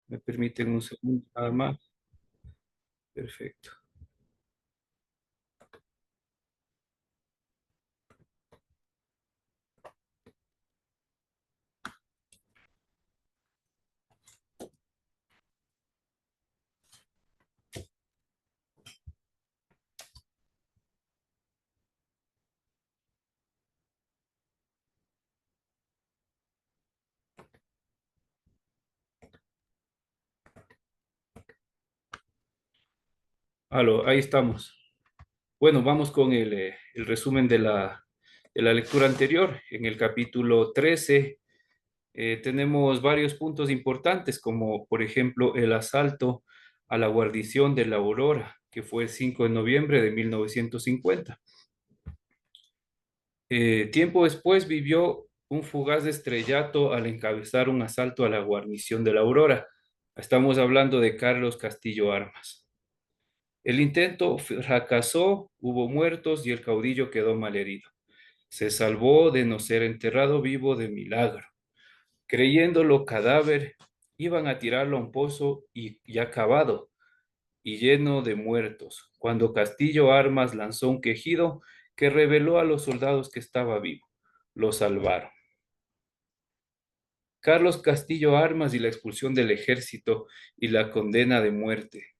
Me permiten un segundo nada más. Perfecto. Aló, ahí estamos. Bueno, vamos con el resumen de la lectura anterior. En el capítulo 13 tenemos varios puntos importantes, como por ejemplo el asalto a la guarnición de la Aurora, que fue el 5 de noviembre de 1950. Tiempo después vivió un fugaz estrellato al encabezar un asalto a la guarnición de la Aurora. Estamos hablando de Carlos Castillo Armas. El intento fracasó, hubo muertos y el caudillo quedó malherido. Se salvó de no ser enterrado vivo de milagro. Creyéndolo cadáver, iban a tirarlo a un pozo y ya cavado y lleno de muertos, cuando Castillo Armas lanzó un quejido que reveló a los soldados que estaba vivo. Lo salvaron. Carlos Castillo Armas y la expulsión del ejército y la condena de muerte.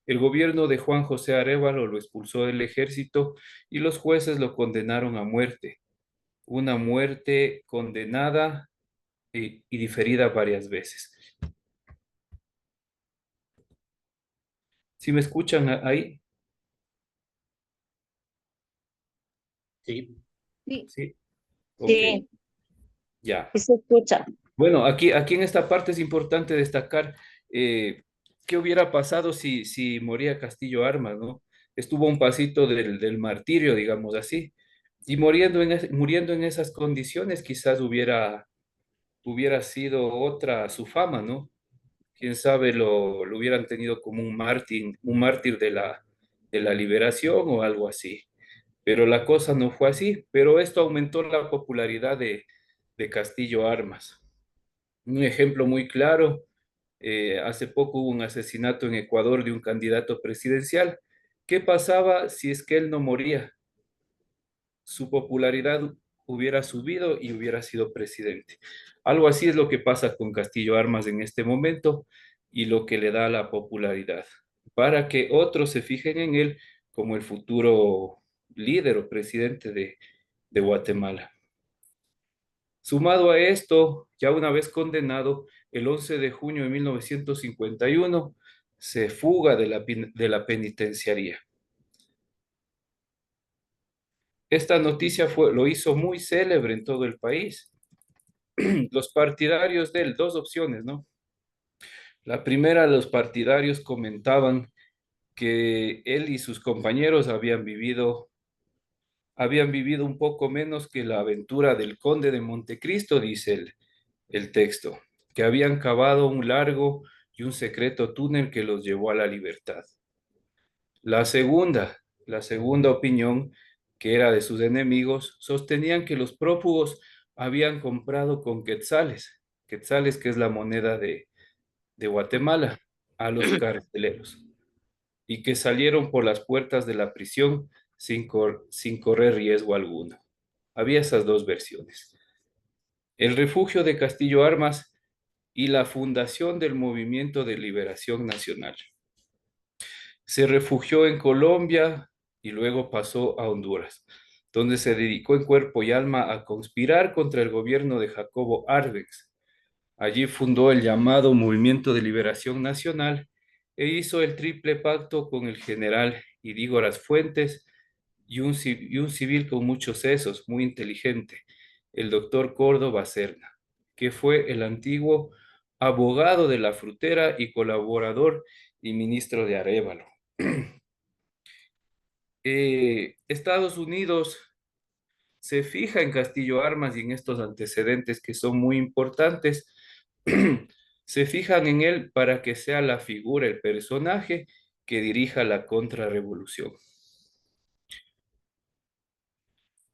El gobierno de Juan José Arévalo lo expulsó del ejército y los jueces lo condenaron a muerte, una muerte condenada y diferida varias veces. ¿Si me escuchan ahí? Sí. Sí, Sí, ok, sí, ya. sí se escucha. Bueno, aquí en esta parte es importante destacar qué hubiera pasado si moría Castillo Armas, ¿no? Estuvo a un pasito del martirio, digamos así, y muriendo en esas condiciones quizás hubiera sido otra su fama, ¿no? Quién sabe, lo hubieran tenido como un mártir de la liberación o algo así. Pero la cosa no fue así, pero esto aumentó la popularidad de Castillo Armas. Un ejemplo muy claro, hace poco hubo un asesinato en Ecuador de un candidato presidencial. ¿Qué pasaba si es que él no moría? Su popularidad hubiera subido y hubiera sido presidente. Algo así es lo que pasa con Castillo Armas en este momento y lo que le da la popularidad, para que otros se fijen en él como el futuro líder o presidente de Guatemala. Sumado a esto, ya una vez condenado, el 11 de junio de 1951 se fuga de la penitenciaría. Esta noticia lo hizo muy célebre en todo el país. Los partidarios de él, dos opciones, ¿no? La primera, los partidarios comentaban que él y sus compañeros habían vivido un poco menos que la aventura del conde de Montecristo, dice el texto, que habían cavado un largo y un secreto túnel que los llevó a la libertad. La segunda, la segunda opinión, que era de sus enemigos, sostenían que los prófugos habían comprado con quetzales, quetzales que es la moneda de Guatemala, a los carceleros, y que salieron por las puertas de la prisión sin correr riesgo alguno. Había esas dos versiones. El refugio de Castillo Armas y la fundación del Movimiento de Liberación Nacional. Se refugió en Colombia y luego pasó a Honduras, donde se dedicó en cuerpo y alma a conspirar contra el gobierno de Jacobo Arbenz. Allí fundó el llamado Movimiento de Liberación Nacional e hizo el triple pacto con el general Idígoras Fuentes y un civil con muchos sesos, muy inteligente, el doctor Córdoba Serna, que fue el antiguo abogado de la frutera y colaborador y ministro de Arévalo. Estados Unidos se fija en Castillo Armas y en estos antecedentes que son muy importantes, se fijan en él para que sea la figura, el personaje que dirija la contrarrevolución.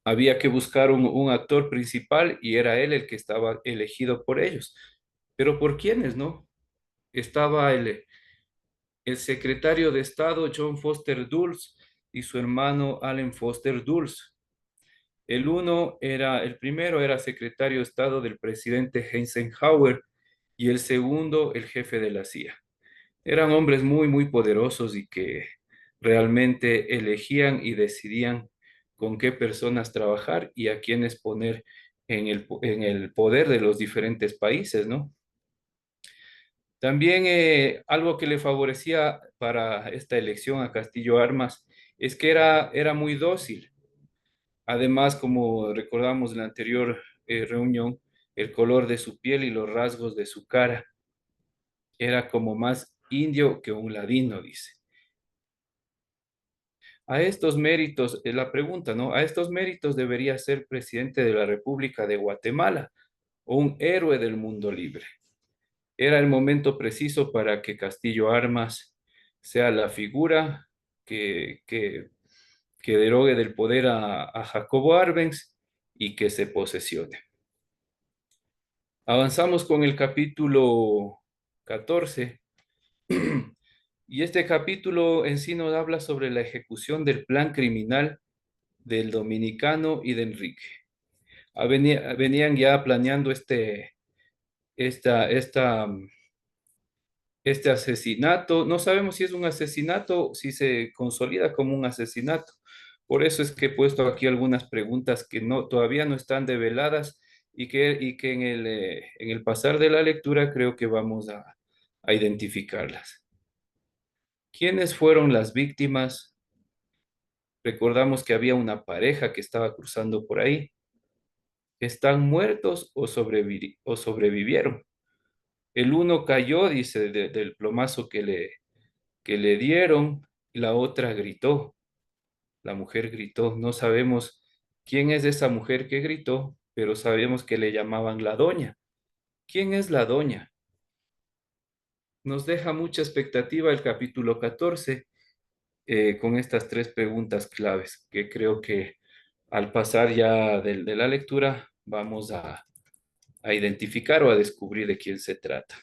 Había que buscar un actor principal y era él el que estaba elegido por ellos. Pero ¿por quiénes, no? estaba el secretario de Estado John Foster Dulles y su hermano Allen Foster Dulles. El primero era secretario de Estado del presidente Eisenhower y el segundo el jefe de la CIA. Eran hombres muy, muy poderosos y que realmente elegían y decidían con qué personas trabajar y a quiénes poner en el poder de los diferentes países, ¿no? También algo que le favorecía para esta elección a Castillo Armas es que era muy dócil. Además, como recordamos en la anterior reunión, el color de su piel y los rasgos de su cara era como más indio que un ladino, dice. A estos méritos, la pregunta, ¿no? A estos méritos debería ser presidente de la República de Guatemala o un héroe del mundo libre. Era el momento preciso para que Castillo Armas sea la figura que, que, que derogue del poder a Jacobo Arbenz y que se posesione. Avanzamos con el capítulo 14 y este capítulo en sí nos habla sobre la ejecución del plan criminal del dominicano y de Enrique. Venían ya planeando esta, esta, este asesinato. No sabemos si es un asesinato, si se consolida como un asesinato. Por eso es que he puesto aquí algunas preguntas que todavía no están develadas y que en el pasar de la lectura creo que vamos a identificarlas. ¿Quiénes fueron las víctimas? Recordamos que había una pareja que estaba cruzando por ahí. ¿Están muertos o sobrevivieron? El uno cayó, dice, del plomazo que le dieron, y la otra gritó. La mujer gritó. No sabemos quién es esa mujer que gritó, pero sabemos que le llamaban la doña. ¿Quién es la doña? Nos deja mucha expectativa el capítulo 14 con estas tres preguntas claves que creo que al pasar ya de la lectura vamos a identificar o a descubrir de quién se trata.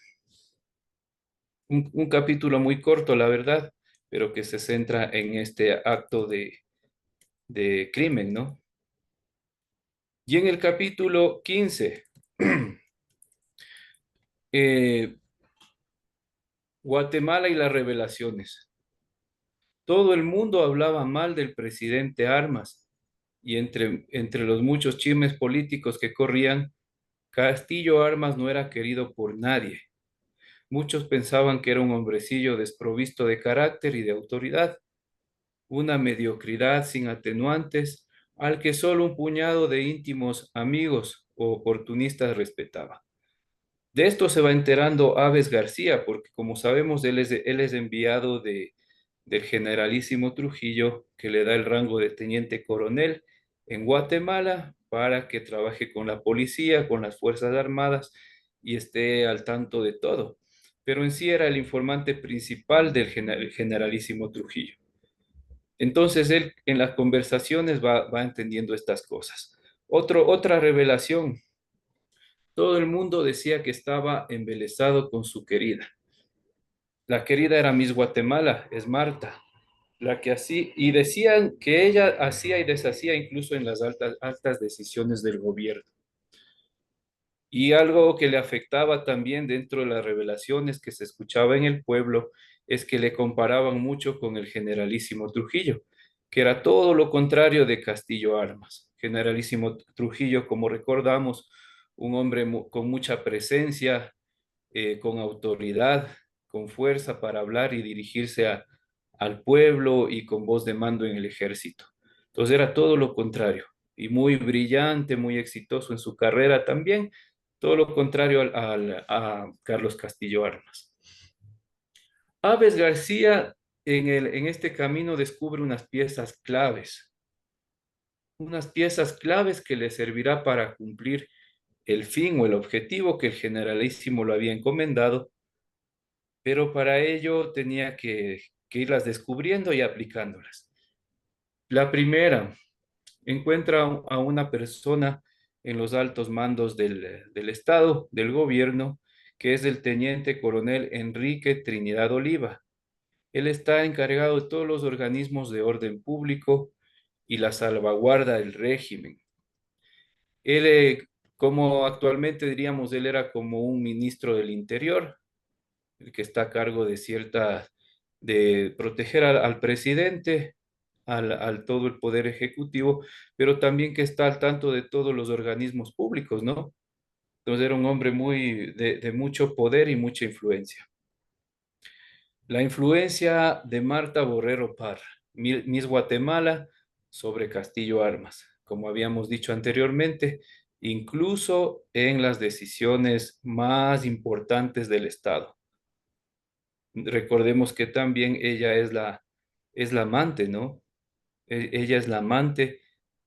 Un capítulo muy corto, la verdad, pero que se centra en este acto de crimen, ¿no? Y en el capítulo 15, eh, Guatemala y las revelaciones. Todo el mundo hablaba mal del presidente Armas y entre los muchos chismes políticos que corrían, Castillo Armas no era querido por nadie. Muchos pensaban que era un hombrecillo desprovisto de carácter y de autoridad, una mediocridad sin atenuantes al que solo un puñado de íntimos amigos o oportunistas respetaba. De esto se va enterando Aves García, porque como sabemos, él es enviado del generalísimo Trujillo, que le da el rango de teniente coronel en Guatemala para que trabaje con la policía, con las Fuerzas Armadas y esté al tanto de todo. Pero en sí era el informante principal del generalísimo Trujillo. Entonces él en las conversaciones va entendiendo estas cosas. Otra revelación. Todo el mundo decía que estaba embelesado con su querida. La querida era Miss Guatemala, es Marta, la que así, y decían que ella hacía y deshacía incluso en las altas decisiones del gobierno. Y algo que le afectaba también dentro de las revelaciones que se escuchaba en el pueblo es que le comparaban mucho con el generalísimo Trujillo, que era todo lo contrario de Castillo Armas. Generalísimo Trujillo, como recordamos, un hombre con mucha presencia, con autoridad, con fuerza para hablar y dirigirse al pueblo y con voz de mando en el ejército. Entonces era todo lo contrario y muy brillante, muy exitoso en su carrera también, todo lo contrario a Carlos Castillo Armas. Aves García en este camino descubre unas piezas claves que le servirá para cumplir el fin o el objetivo que el generalísimo lo había encomendado, pero para ello tenía que irlas descubriendo y aplicándolas. La primera, encuentra a una persona en los altos mandos del Estado, del gobierno, que es del teniente coronel Enrique Trinidad Oliva. Él está encargado de todos los organismos de orden público y la salvaguarda del régimen. Él, como actualmente diríamos, él era como un ministro del Interior, el que está a cargo de de proteger al presidente, al todo el poder ejecutivo, pero también que está al tanto de todos los organismos públicos, ¿no? Entonces era un hombre de mucho poder y mucha influencia. La influencia de Marta Borrero Parra, Miss Guatemala, sobre Castillo Armas, como habíamos dicho anteriormente, incluso en las decisiones más importantes del Estado. Recordemos que también ella es la amante, ¿no? Ella es la amante,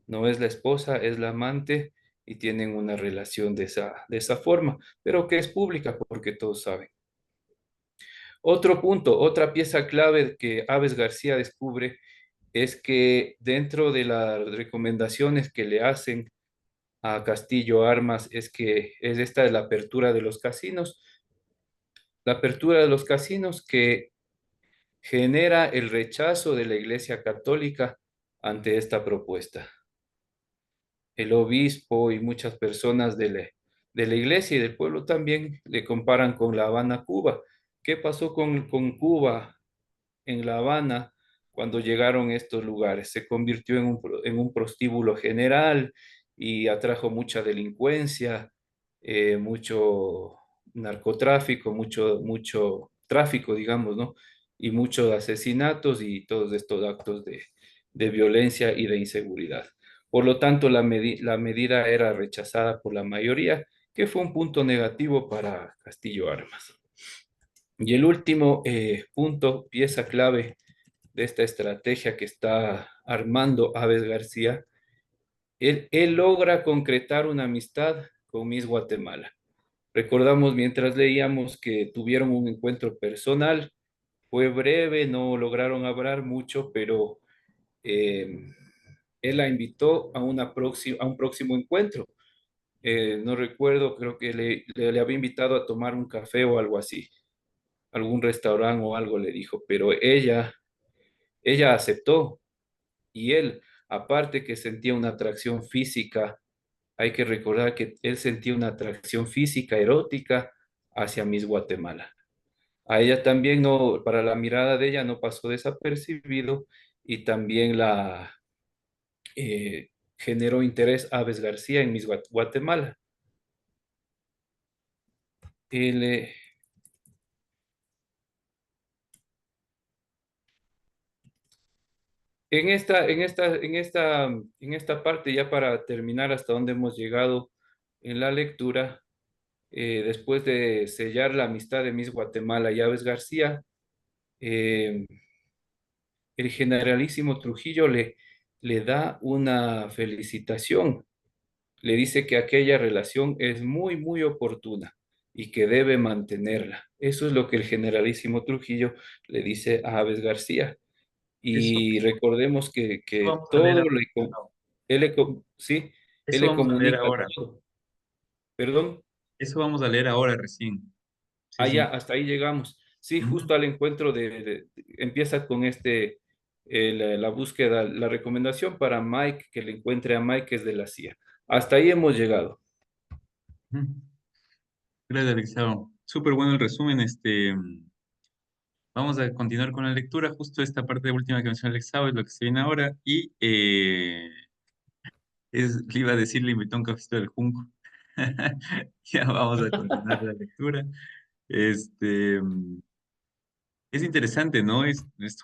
no es la esposa, es la amante y tienen una relación de esa forma, pero que es pública porque todos saben. Otro punto, otra pieza clave que Aves García descubre es que dentro de las recomendaciones que le hacen a Castillo Armas es que es esta de la apertura de los casinos, la apertura de los casinos que genera el rechazo de la Iglesia Católica ante esta propuesta. El obispo y muchas personas de la iglesia y del pueblo también le comparan con La Habana, Cuba. ¿Qué pasó con Cuba en La Habana cuando llegaron a estos lugares? Se convirtió en un prostíbulo general y atrajo mucha delincuencia, mucho narcotráfico, mucho tráfico, digamos, ¿no? Y muchos asesinatos y todos estos actos de violencia y de inseguridad. Por lo tanto, la medida era rechazada por la mayoría, que fue un punto negativo para Castillo Armas. Y el último punto, pieza clave de esta estrategia que está armando Aves García, él logra concretar una amistad con Miss Guatemala. Recordamos mientras leíamos que tuvieron un encuentro personal, fue breve, no lograron hablar mucho, pero eh, él la invitó a, a un próximo encuentro. No recuerdo, creo que le había invitado a tomar un café o algo así, algún restaurante o algo le dijo, pero ella aceptó y él, aparte que sentía una atracción física, hay que recordar que él sentía una atracción física erótica hacia Miss Guatemala. A ella también no, para la mirada de ella no pasó desapercibido y también generó interés Aves García en Miss Guatemala. Él, en esta parte, ya para terminar hasta donde hemos llegado en la lectura, después de sellar la amistad de Miss Guatemala y Aves García, eh, el generalísimo Trujillo le da una felicitación, le dice que aquella relación es muy oportuna y que debe mantenerla. Eso es lo que el generalísimo Trujillo le dice a Aves García. Eso, Y recordemos eso que vamos a leer todo ahora. sí, él Eso le vamos a leer comunica ahora. todo. Perdón. Eso vamos a leer ahora recién. Sí, Ya, sí. hasta ahí llegamos. Sí, Ujú, justo al encuentro empieza con la búsqueda, la recomendación para Mike, que le encuentre a Mike, que es de la CIA. Hasta ahí hemos llegado. ujú. Gracias, Alexandro. Súper bueno el resumen. Vamos a continuar con la lectura. Justo esta parte última que mencionó Alexandro es lo que se viene ahora. Y le iba a decir, le invitó a un cafecito del Junco. Ya vamos a continuar la lectura. Este, mm, es interesante, ¿no?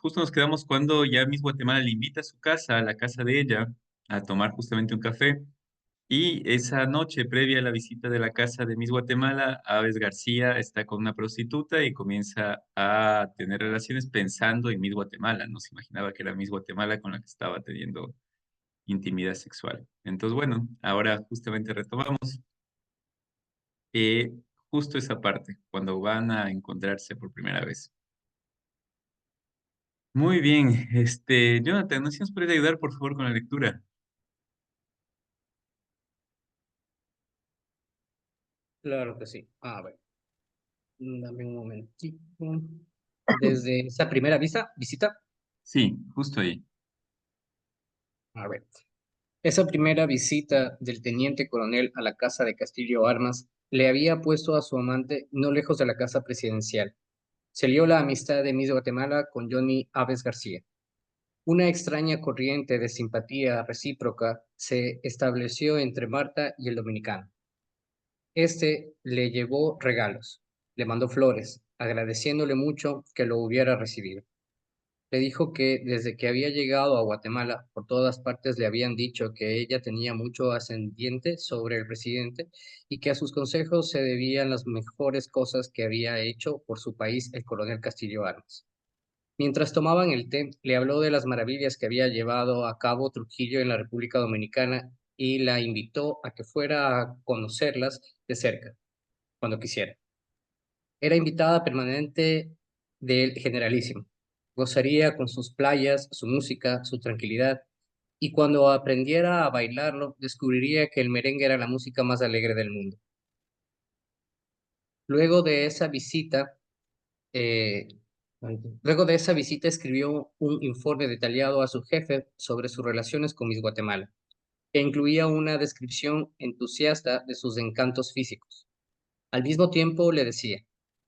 Justo nos quedamos cuando ya Miss Guatemala le invita a su casa, a la casa de ella, a tomar justamente un café. Y esa noche, previa a la visita de la casa de Miss Guatemala, Aves García está con una prostituta y comienza a tener relaciones pensando en Miss Guatemala. No se imaginaba que era Miss Guatemala con la que estaba teniendo intimidad sexual. Entonces, bueno, ahora justamente retomamos eh, justo esa parte, cuando van a encontrarse por primera vez. Muy bien, Jonathan, ¿no sé si nos puedes ayudar, por favor, con la lectura? Claro que sí. A ver. Dame un momentito. Desde esa primera visita, Sí, justo ahí. a ver. Esa primera visita del teniente coronel a la casa de Castillo Armas le había puesto a su amante no lejos de la casa presidencial. Se lió la amistad de Miss Guatemala con Johnny Aves García. Una extraña corriente de simpatía recíproca se estableció entre Marta y el dominicano. Este le llevó regalos, le mandó flores, agradeciéndole mucho que lo hubiera recibido. Le dijo que desde que había llegado a Guatemala, por todas partes le habían dicho que ella tenía mucho ascendiente sobre el presidente y que a sus consejos se debían las mejores cosas que había hecho por su país el coronel Castillo Armas. Mientras tomaban el té, le habló de las maravillas que había llevado a cabo Trujillo en la República Dominicana y la invitó a que fuera a conocerlas de cerca, cuando quisiera. Era invitada permanente del Generalísimo. Gozaría con sus playas, su música, su tranquilidad, y cuando aprendiera a bailarlo, descubriría que el merengue era la música más alegre del mundo. Luego de esa visita, eh, luego de esa visita escribió un informe detallado a su jefe sobre sus relaciones con Miss Guatemala, que incluía una descripción entusiasta de sus encantos físicos. Al mismo tiempo le decía,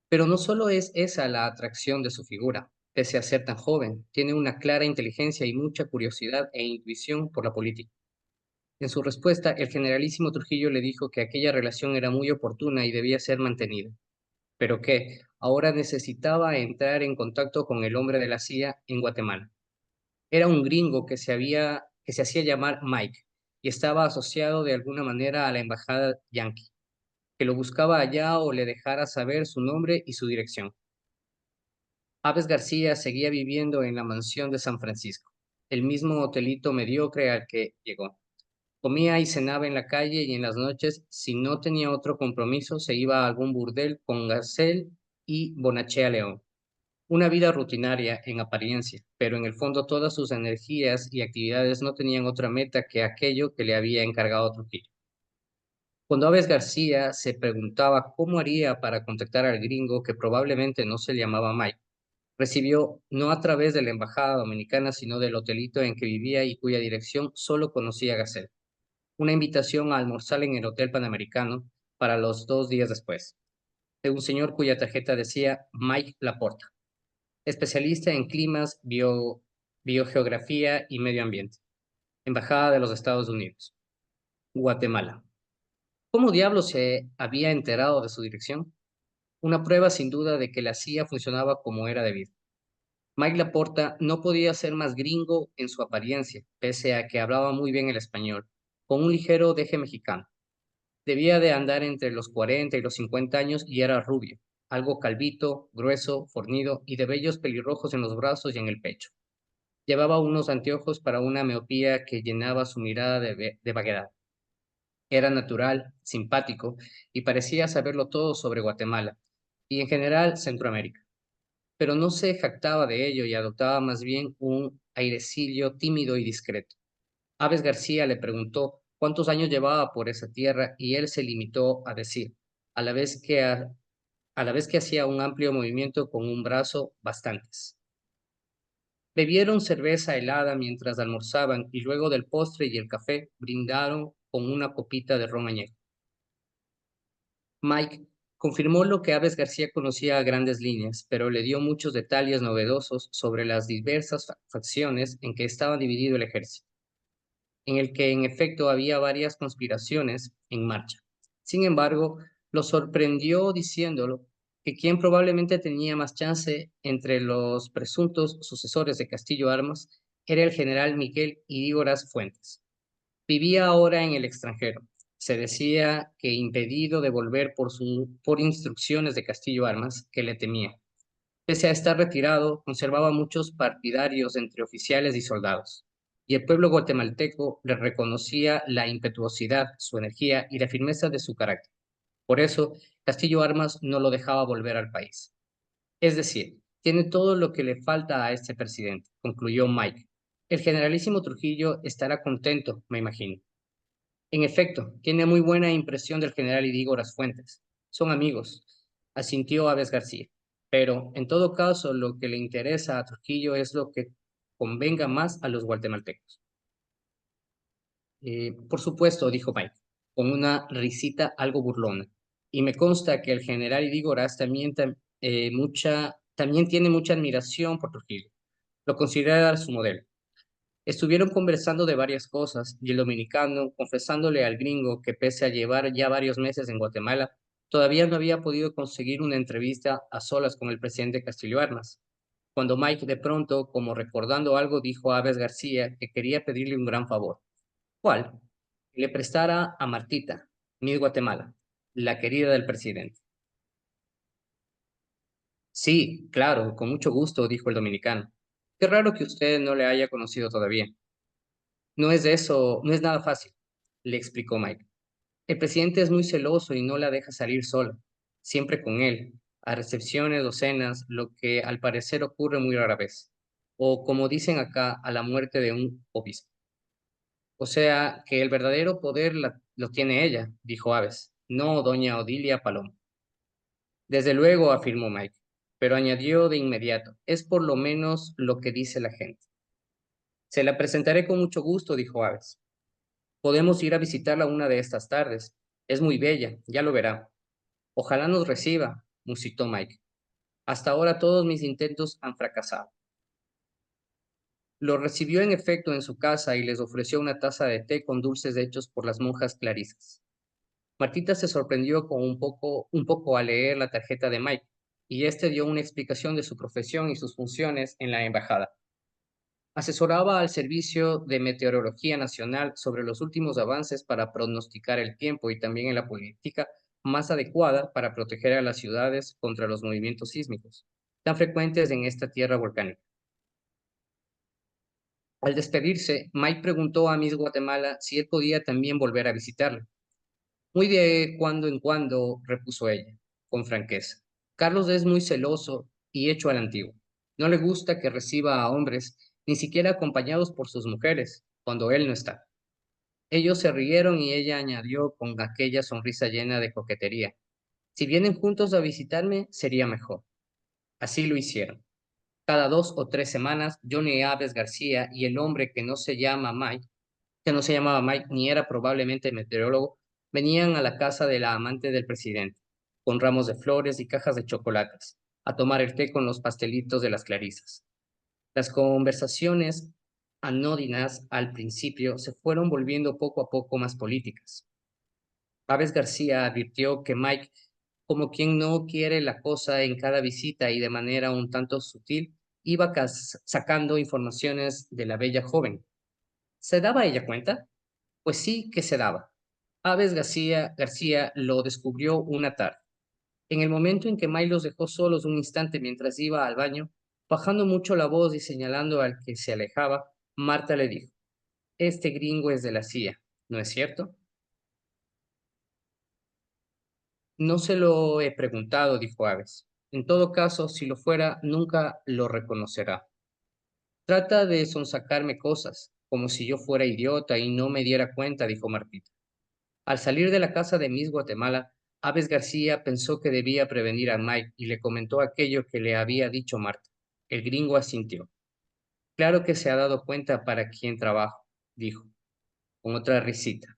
pero no solo es esa la atracción de su figura, pese a ser tan joven, tiene una clara inteligencia y mucha curiosidad e intuición por la política. En su respuesta, el generalísimo Trujillo le dijo que aquella relación era muy oportuna y debía ser mantenida, pero que ahora necesitaba entrar en contacto con el hombre de la CIA en Guatemala. Era un gringo que se hacía llamar Mike y estaba asociado de alguna manera a la embajada yanqui, que lo buscaba allá o le dejara saber su nombre y su dirección. Aves García seguía viviendo en la mansión de San Francisco, el mismo hotelito mediocre al que llegó. Comía y cenaba en la calle y en las noches, si no tenía otro compromiso, se iba a algún burdel con Garcel y Bonachea León. Una vida rutinaria en apariencia, pero en el fondo todas sus energías y actividades no tenían otra meta que aquello que le había encargado Trujillo. Cuando Aves García se preguntaba cómo haría para contactar al gringo que probablemente no se llamaba Mike, recibió, no a través de la embajada dominicana, sino del hotelito en que vivía y cuya dirección solo conocía Gacel, una invitación a almorzar en el Hotel Panamericano para los 2 días después, de un señor cuya tarjeta decía Mike Laporta, especialista en climas, biogeografía y medio ambiente, Embajada de los Estados Unidos, Guatemala. ¿Cómo diablos se había enterado de su dirección? Una prueba sin duda de que la CIA funcionaba como era debido. Mike Laporta no podía ser más gringo en su apariencia, pese a que hablaba muy bien el español, con un ligero deje mexicano. Debía de andar entre los 40 y los 50 años y era rubio, algo calvito, grueso, fornido y de vellos pelirrojos en los brazos y en el pecho. Llevaba unos anteojos para una miopía que llenaba su mirada de vaguedad. Era natural, simpático y parecía saberlo todo sobre Guatemala y en general Centroamérica, pero no se jactaba de ello y adoptaba más bien un airecillo tímido y discreto. Aves García le preguntó cuántos años llevaba por esa tierra y él se limitó a decir, a la vez que, a la vez que hacía un amplio movimiento con un brazo, bastantes. Bebieron cerveza helada mientras almorzaban y luego del postre y el café brindaron con una copita de ron añejo. Mike confirmó lo que Aves García conocía a grandes líneas, pero le dio muchos detalles novedosos sobre las diversas facciones en que estaba dividido el ejército, en el que en efecto había varias conspiraciones en marcha. Sin embargo, lo sorprendió diciéndolo que quien probablemente tenía más chance entre los presuntos sucesores de Castillo Armas era el general Miguel Idígoras Fuentes. Vivía ahora en el extranjero. Se decía que impedido de volver por instrucciones de Castillo Armas, que le temía. Pese a estar retirado, conservaba muchos partidarios entre oficiales y soldados, y el pueblo guatemalteco le reconocía la impetuosidad, su energía y la firmeza de su carácter. Por eso, Castillo Armas no lo dejaba volver al país. Es decir, tiene todo lo que le falta a este presidente, concluyó Mike. El generalísimo Trujillo estará contento, me imagino. En efecto, tiene muy buena impresión del general Idígoras Fuentes. Son amigos. Asintió Aves García. Pero, en todo caso, lo que le interesa a Trujillo es lo que convenga más a los guatemaltecos. Por supuesto, dijo Mike, con una risita algo burlona. Y me consta que el general Idígoras también tiene mucha admiración por Trujillo. Lo considera su modelo. Estuvieron conversando de varias cosas y el dominicano, confesándole al gringo que pese a llevar ya varios meses en Guatemala, todavía no había podido conseguir una entrevista a solas con el presidente Castillo Armas. Cuando Mike de pronto, como recordando algo, dijo a Aves García que quería pedirle un gran favor. ¿Cuál? Que le prestara a Martita, Miss Guatemala, la querida del presidente. Sí, claro, con mucho gusto, dijo el dominicano. Qué raro que usted no le haya conocido todavía. No es de eso, no es nada fácil, le explicó Mike. El presidente es muy celoso y no la deja salir sola, siempre con él, a recepciones o cenas, lo que al parecer ocurre muy rara vez, o como dicen acá, a la muerte de un obispo. O sea, que el verdadero poder lo tiene ella, dijo Aves, no doña Odilia Paloma. Desde luego, afirmó Mike, pero añadió de inmediato, es por lo menos lo que dice la gente. Se la presentaré con mucho gusto, dijo Aves. Podemos ir a visitarla una de estas tardes. Es muy bella, ya lo verá. Ojalá nos reciba, musitó Mike. Hasta ahora todos mis intentos han fracasado. Lo recibió en efecto en su casa y les ofreció una taza de té con dulces hechos por las monjas clarisas. Martita se sorprendió con un poco al leer la tarjeta de Mike, y éste dio una explicación de su profesión y sus funciones en la embajada. Asesoraba al Servicio de Meteorología Nacional sobre los últimos avances para pronosticar el tiempo y también en la política más adecuada para proteger a las ciudades contra los movimientos sísmicos, tan frecuentes en esta tierra volcánica. Al despedirse, Mike preguntó a Miss Guatemala si él podía también volver a visitarla. Muy de cuando en cuando, repuso ella, con franqueza. Carlos es muy celoso y hecho al antiguo. No le gusta que reciba a hombres, ni siquiera acompañados por sus mujeres, cuando él no está. Ellos se rieron y ella añadió con aquella sonrisa llena de coquetería. Si vienen juntos a visitarme, sería mejor. Así lo hicieron. Cada 2 o 3 semanas, Johnny Aves García y el hombre que no se llamaba Mike ni era probablemente meteorólogo, venían a la casa de la amante del presidente, con ramos de flores y cajas de chocolates, a tomar el té con los pastelitos de las clarisas. Las conversaciones anódinas al principio se fueron volviendo poco a poco más políticas. Aves García advirtió que Mike, como quien no quiere la cosa en cada visita y de manera un tanto sutil, iba sacando informaciones de la bella joven. ¿Se daba ella cuenta? Pues sí que se daba. García lo descubrió una tarde. En el momento en que May los dejó solos un instante mientras iba al baño, bajando mucho la voz y señalando al que se alejaba, Marta le dijo, este gringo es de la CIA, ¿no es cierto? No se lo he preguntado, dijo Aves. En todo caso, si lo fuera, nunca lo reconocerá. Trata de sonsacarme cosas, como si yo fuera idiota y no me diera cuenta, dijo Martita. Al salir de la casa de Miss Guatemala, Aves García pensó que debía prevenir a Mike y le comentó aquello que le había dicho Marta. El gringo asintió. Claro que se ha dado cuenta para quién trabajo, dijo, con otra risita.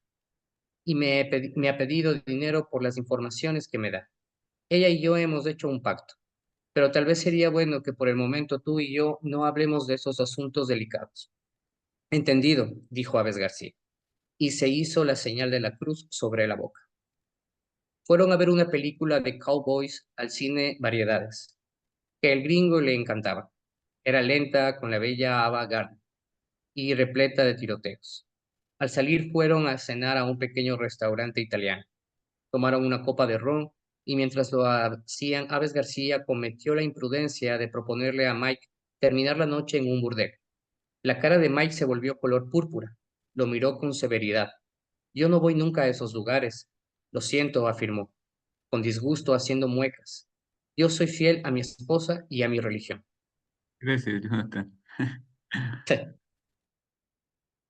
Y me ha pedido dinero por las informaciones que me da. Ella y yo hemos hecho un pacto, pero tal vez sería bueno que por el momento tú y yo no hablemos de esos asuntos delicados. Entendido, dijo Aves García, y se hizo la señal de la cruz sobre la boca. Fueron a ver una película de cowboys al cine Variedades, que el gringo le encantaba. Era lenta, con la bella Ava Gardner y repleta de tiroteos. Al salir fueron a cenar a un pequeño restaurante italiano. Tomaron una copa de ron y mientras lo hacían, Aves García cometió la imprudencia de proponerle a Mike terminar la noche en un burdel. La cara de Mike se volvió color púrpura. Lo miró con severidad. Yo no voy nunca a esos lugares. Lo siento, afirmó con disgusto haciendo muecas. Yo soy fiel a mi esposa y a mi religión. Gracias, Jonathan.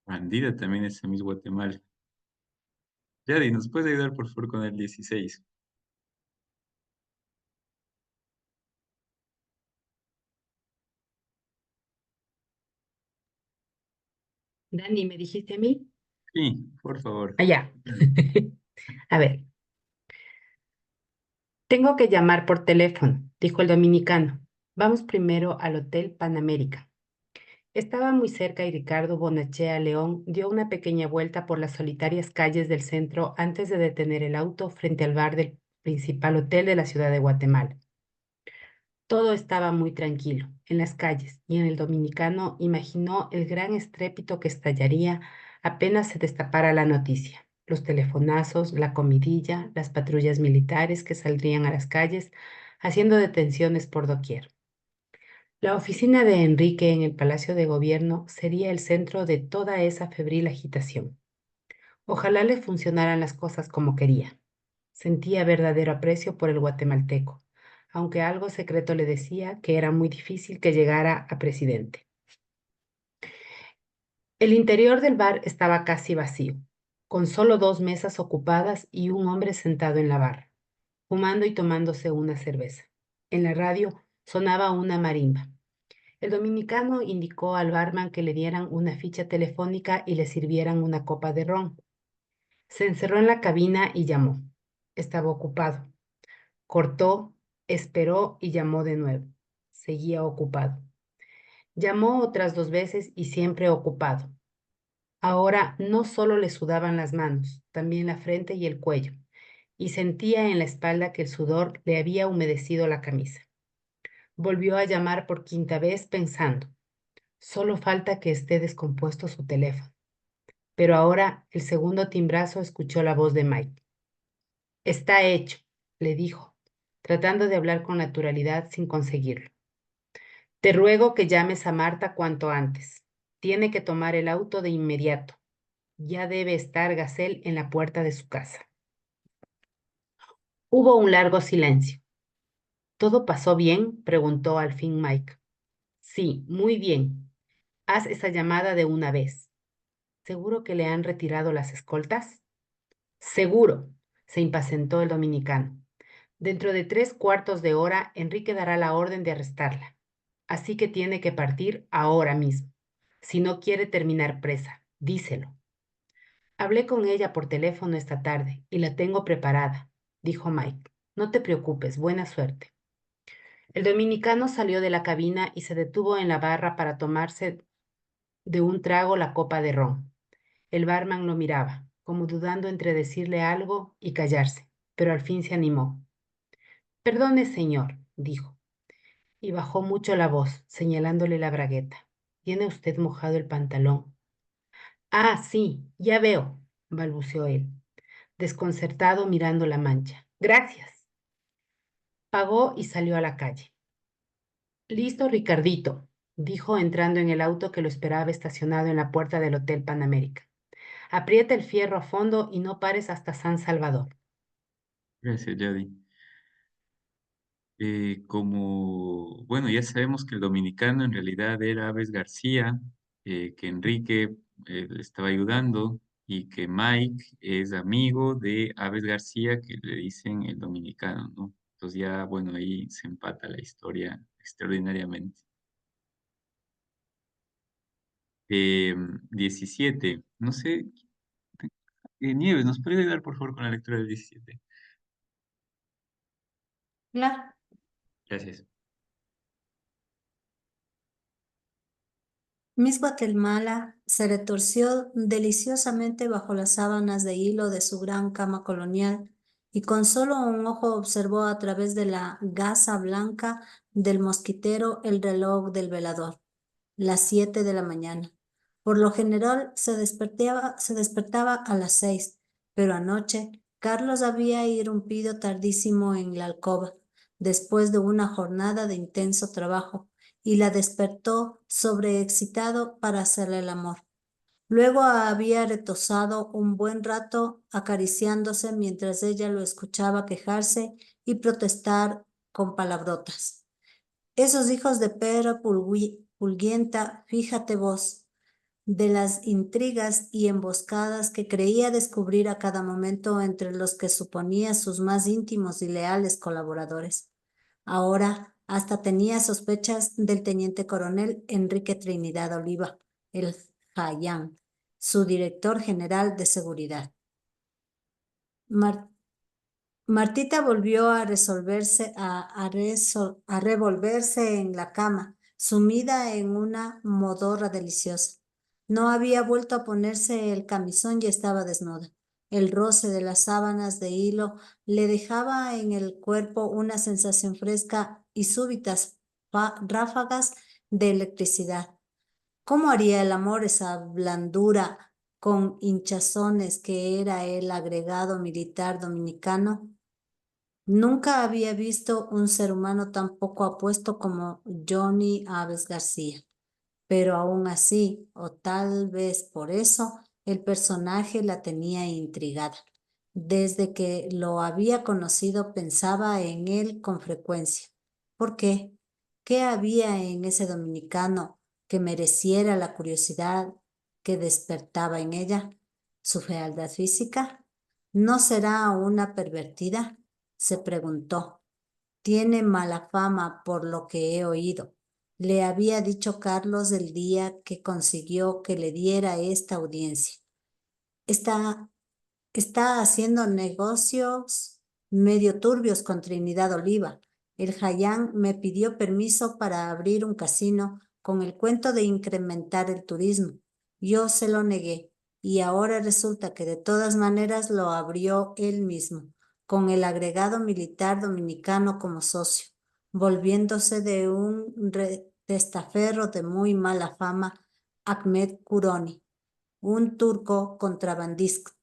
Bandida también ese Miss Guatemala. Yadi, ¿nos puedes ayudar por favor con el 16? Dani, ¿me dijiste a mí? Sí, por favor. Allá. A ver, tengo que llamar por teléfono, dijo el dominicano. Vamos primero al Hotel Panamérica. Estaba muy cerca y Ricardo Bonachea León dio una pequeña vuelta por las solitarias calles del centro antes de detener el auto frente al bar del principal hotel de la ciudad de Guatemala. Todo estaba muy tranquilo en las calles y en el dominicano imaginó el gran estrépito que estallaría apenas se destapara la noticia. Los telefonazos, la comidilla, las patrullas militares que saldrían a las calles haciendo detenciones por doquier. La oficina de Enrique en el Palacio de Gobierno sería el centro de toda esa febril agitación. Ojalá le funcionaran las cosas como quería. Sentía verdadero aprecio por el guatemalteco, aunque algo secreto le decía que era muy difícil que llegara a presidente. El interior del bar estaba casi vacío, con solo 2 mesas ocupadas y un hombre sentado en la barra, fumando y tomándose una cerveza. En la radio sonaba una marimba. El dominicano indicó al barman que le dieran una ficha telefónica y le sirvieran una copa de ron. Se encerró en la cabina y llamó. Estaba ocupado. Cortó, esperó y llamó de nuevo. Seguía ocupado. Llamó otras 2 veces y siempre ocupado. Ahora no solo le sudaban las manos, también la frente y el cuello, y sentía en la espalda que el sudor le había humedecido la camisa. Volvió a llamar por 5.ª vez pensando, solo falta que esté descompuesto su teléfono. Pero ahora el segundo timbrazo escuchó la voz de Mike. Está hecho, le dijo, tratando de hablar con naturalidad sin conseguirlo. Te ruego que llames a Marta cuanto antes. Tiene que tomar el auto de inmediato. Ya debe estar Gacel en la puerta de su casa. Hubo un largo silencio. ¿Todo pasó bien?, preguntó al fin Mike. Sí, muy bien. Haz esa llamada de una vez. ¿Seguro que le han retirado las escoltas? Seguro, se impacientó el dominicano. Dentro de 3/4 de hora, Enrique dará la orden de arrestarla. Así que tiene que partir ahora mismo. Si no quiere terminar presa, díselo. Hablé con ella por teléfono esta tarde y la tengo preparada, dijo Mike. No te preocupes, buena suerte. El dominicano salió de la cabina y se detuvo en la barra para tomarse de un trago la copa de ron. El barman lo miraba, como dudando entre decirle algo y callarse, pero al fin se animó. Perdone, señor, dijo, y bajó mucho la voz, señalándole la bragueta. ¿Tiene usted mojado el pantalón? Ah, sí, ya veo, balbuceó él, desconcertado mirando la mancha. Gracias. Pagó y salió a la calle. Listo, Ricardito, dijo entrando en el auto que lo esperaba estacionado en la puerta del Hotel Panamérica. Aprieta el fierro a fondo y no pares hasta San Salvador. Gracias, Yadi. Bueno, ya sabemos que el dominicano en realidad era Aves García, que Enrique le estaba ayudando y que Mike es amigo de Aves García, que le dicen el dominicano, ¿no? Entonces ya, bueno, ahí se empata la historia extraordinariamente. 17, no sé, Nieves, ¿nos puede ayudar por favor con la lectura del 17? Claro. Gracias. Miss Guatemala se retorció deliciosamente bajo las sábanas de hilo de su gran cama colonial y con solo un ojo observó a través de la gasa blanca del mosquitero el reloj del velador, las 7 de la mañana. Por lo general se despertaba a las 6, pero anoche Carlos había irrumpido tardísimo en la alcoba, después de una jornada de intenso trabajo, y la despertó sobreexcitado para hacerle el amor. Luego había retozado un buen rato acariciándose mientras ella lo escuchaba quejarse y protestar con palabrotas. Esos hijos de perra pulguienta, fíjate vos, de las intrigas y emboscadas que creía descubrir a cada momento entre los que suponía sus más íntimos y leales colaboradores. Ahora hasta tenía sospechas del teniente coronel Enrique Trinidad Oliva, el Jayán, su director general de seguridad. Martita volvió a revolverse en la cama, sumida en una modorra deliciosa. No había vuelto a ponerse el camisón y estaba desnuda. El roce de las sábanas de hilo le dejaba en el cuerpo una sensación fresca y súbitas ráfagas de electricidad. ¿Cómo haría el amor esa blandura con hinchazones que era el agregado militar dominicano? Nunca había visto un ser humano tan poco apuesto como Johnny Aves García, pero aún así, o tal vez por eso, el personaje la tenía intrigada. Desde que lo había conocido pensaba en él con frecuencia. ¿Por qué? ¿Qué había en ese dominicano que mereciera la curiosidad que despertaba en ella? ¿Su fealdad física? ¿No será una pervertida? Se preguntó. Tiene mala fama por lo que he oído. Le había dicho Carlos el día que consiguió que le diera esta audiencia. Está haciendo negocios medio turbios con Trinidad Oliva. El Jayán me pidió permiso para abrir un casino con el cuento de incrementar el turismo. Yo se lo negué y ahora resulta que de todas maneras lo abrió él mismo, con el agregado militar dominicano como socio, volviéndose de un testaferro de muy mala fama, Ahmed Kuroni, un turco contrabandista.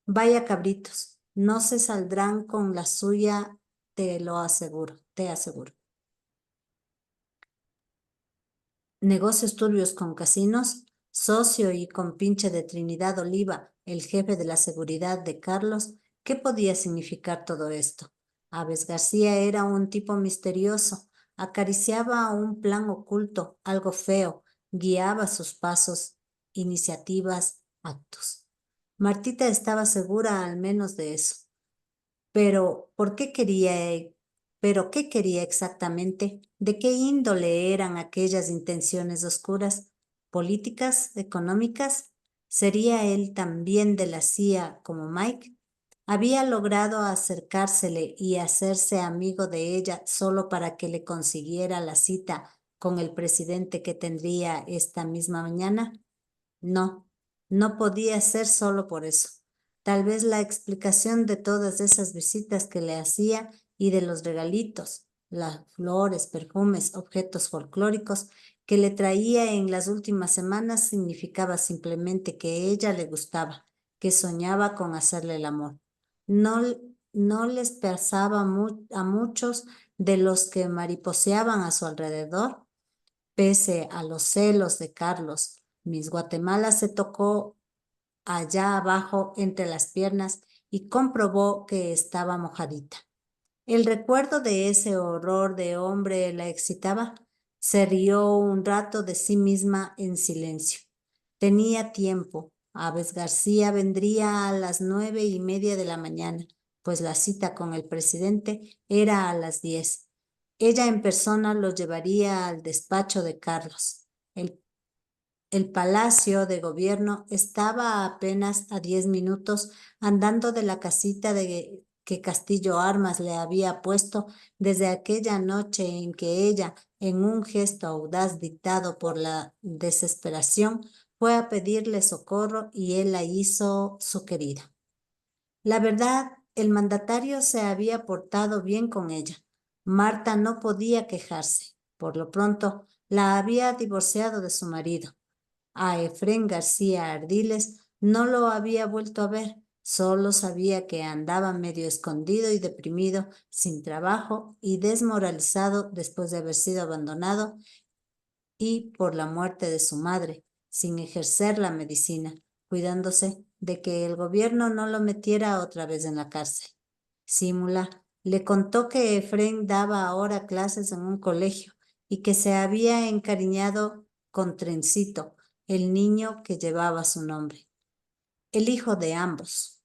Vaya cabritos, no se saldrán con la suya, te lo aseguro, te aseguro. Negocios turbios con casinos, socio y compinche de Trinidad Oliva, el jefe de la seguridad de Carlos. ¿Qué podía significar todo esto? Aves García era un tipo misterioso, acariciaba un plan oculto, algo feo, guiaba sus pasos, iniciativas, actos. Martita estaba segura al menos de eso. Pero, ¿qué quería exactamente? ¿De qué índole eran aquellas intenciones oscuras? ¿Políticas? ¿Económicas? ¿Sería él también de la CIA como Mike? ¿Había logrado acercársele y hacerse amigo de ella solo para que le consiguiera la cita con el presidente que tendría esta misma mañana? No, no podía ser solo por eso. Tal vez la explicación de todas esas visitas que le hacía y de los regalitos, las flores, perfumes, objetos folclóricos que le traía en las últimas semanas significaba simplemente que ella le gustaba, que soñaba con hacerle el amor. No, no les pasaba a muchos de los que mariposeaban a su alrededor. Pese a los celos de Carlos, Miss Guatemala se tocó allá abajo entre las piernas y comprobó que estaba mojadita. El recuerdo de ese horror de hombre la excitaba. Se rió un rato de sí misma en silencio. Tenía tiempo. Aves García vendría a las 9:30 de la mañana, pues la cita con el presidente era a las 10. Ella en persona lo llevaría al despacho de Carlos. El palacio de gobierno estaba apenas a 10 minutos andando de la casita que Castillo Armas le había puesto desde aquella noche en que ella, en un gesto audaz dictado por la desesperación, fue a pedirle socorro y él la hizo su querida. La verdad, el mandatario se había portado bien con ella. Marta no podía quejarse. Por lo pronto, la había divorciado de su marido. A Efrén García Ardiles no lo había vuelto a ver, solo sabía que andaba medio escondido y deprimido, sin trabajo y desmoralizado después de haber sido abandonado y por la muerte de su madre, sin ejercer la medicina, cuidándose de que el gobierno no lo metiera otra vez en la cárcel. Simula le contó que Efrén daba ahora clases en un colegio y que se había encariñado con Trencito, el niño que llevaba su nombre, el hijo de ambos.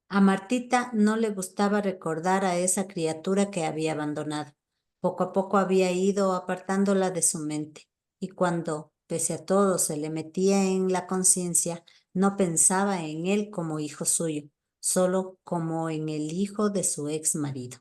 A Martita no le gustaba recordar a esa criatura que había abandonado. Poco a poco había ido apartándola de su mente, y cuando pese a todo se le metía en la conciencia, no pensaba en él como hijo suyo, solo como en el hijo de su ex marido.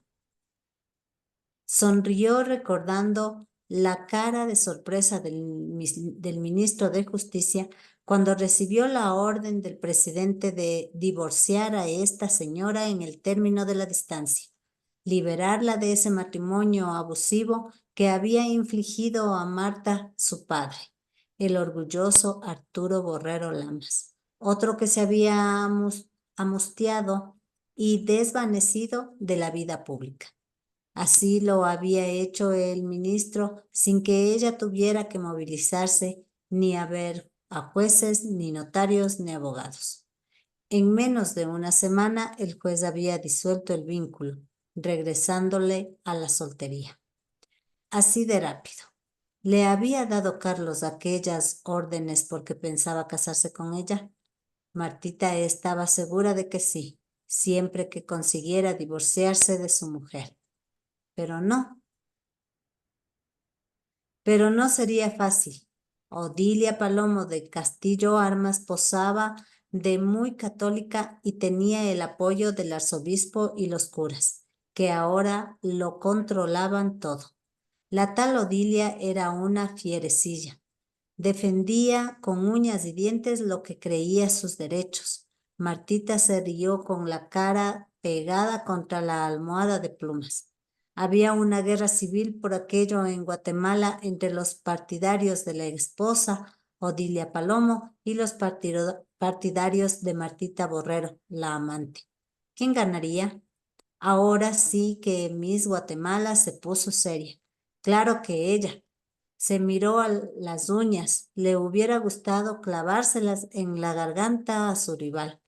Sonrió recordando la cara de sorpresa del ministro de Justicia cuando recibió la orden del presidente de divorciar a esta señora en el término de la distancia, liberarla de ese matrimonio abusivo que había infligido a Marta su padre, el orgulloso Arturo Borrero Lamas, otro que se había amustiado y desvanecido de la vida pública. Así lo había hecho el ministro sin que ella tuviera que movilizarse ni a ver a jueces, ni notarios, ni abogados. En menos de una semana, el juez había disuelto el vínculo, regresándole a la soltería. Así de rápido. ¿Le había dado Carlos aquellas órdenes porque pensaba casarse con ella? Martita estaba segura de que sí, siempre que consiguiera divorciarse de su mujer. Pero no sería fácil. Odilia Palomo de Castillo Armas posaba de muy católica y tenía el apoyo del arzobispo y los curas, que ahora lo controlaban todo. La tal Odilia era una fierecilla. Defendía con uñas y dientes lo que creía sus derechos. Martita se rió con la cara pegada contra la almohada de plumas. Había una guerra civil por aquello en Guatemala entre los partidarios de la esposa, Odilia Palomo, y los partidarios de Martita Borrero, la amante. ¿Quién ganaría? Ahora sí que Miss Guatemala se puso seria. Claro que ella. Se miró a las uñas. Le hubiera gustado clavárselas en la garganta a su rival.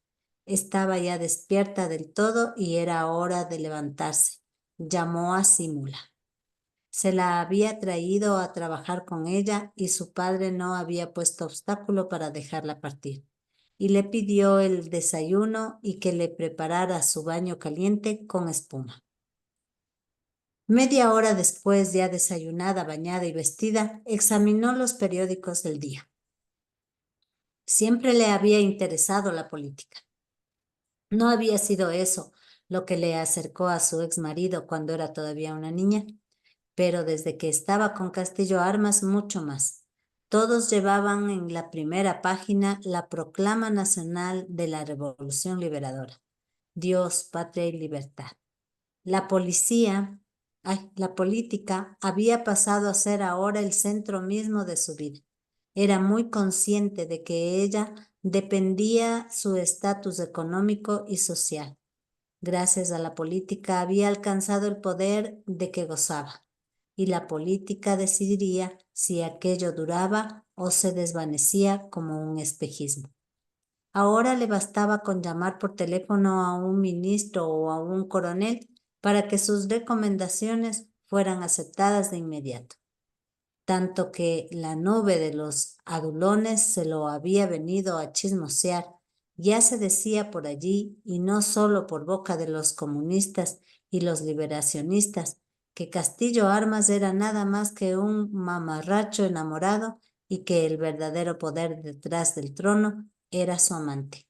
Estaba ya despierta del todo y era hora de levantarse. Llamó a Simula. Se la había traído a trabajar con ella y su padre no había puesto obstáculo para dejarla partir. Y le pidió el desayuno y que le preparara su baño caliente con espuma. Media hora después, ya desayunada, bañada y vestida, examinó los periódicos del día. Siempre le había interesado la política. No había sido eso lo que le acercó a su ex marido cuando era todavía una niña, pero desde que estaba con Castillo Armas, mucho más. Todos llevaban en la primera página la proclama nacional de la Revolución Liberadora. Dios, patria y libertad. La política había pasado a ser ahora el centro mismo de su vida. Era muy consciente de que ella dependía su estatus económico y social. Gracias a la política había alcanzado el poder de que gozaba, y la política decidiría si aquello duraba o se desvanecía como un espejismo. Ahora le bastaba con llamar por teléfono a un ministro o a un coronel para que sus recomendaciones fueran aceptadas de inmediato. Tanto que la nube de los adulones se lo había venido a chismosear. Ya se decía por allí, y no solo por boca de los comunistas y los liberacionistas, que Castillo Armas era nada más que un mamarracho enamorado y que el verdadero poder detrás del trono era su amante.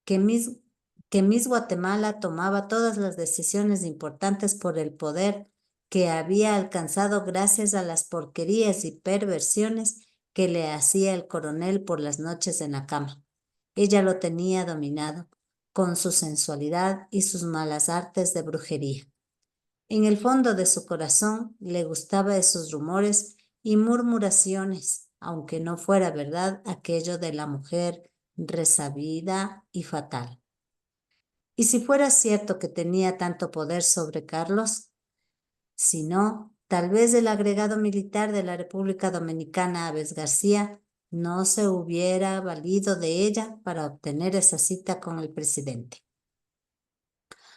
Que Miss Guatemala tomaba todas las decisiones importantes por el poder que había alcanzado gracias a las porquerías y perversiones que le hacía el coronel por las noches en la cama. Ella lo tenía dominado, con su sensualidad y sus malas artes de brujería. En el fondo de su corazón le gustaba esos rumores y murmuraciones, aunque no fuera verdad aquello de la mujer resabida y fatal. ¿Y si fuera cierto que tenía tanto poder sobre Carlos? Si no, tal vez el agregado militar de la República Dominicana, Aves García, no se hubiera valido de ella para obtener esa cita con el presidente.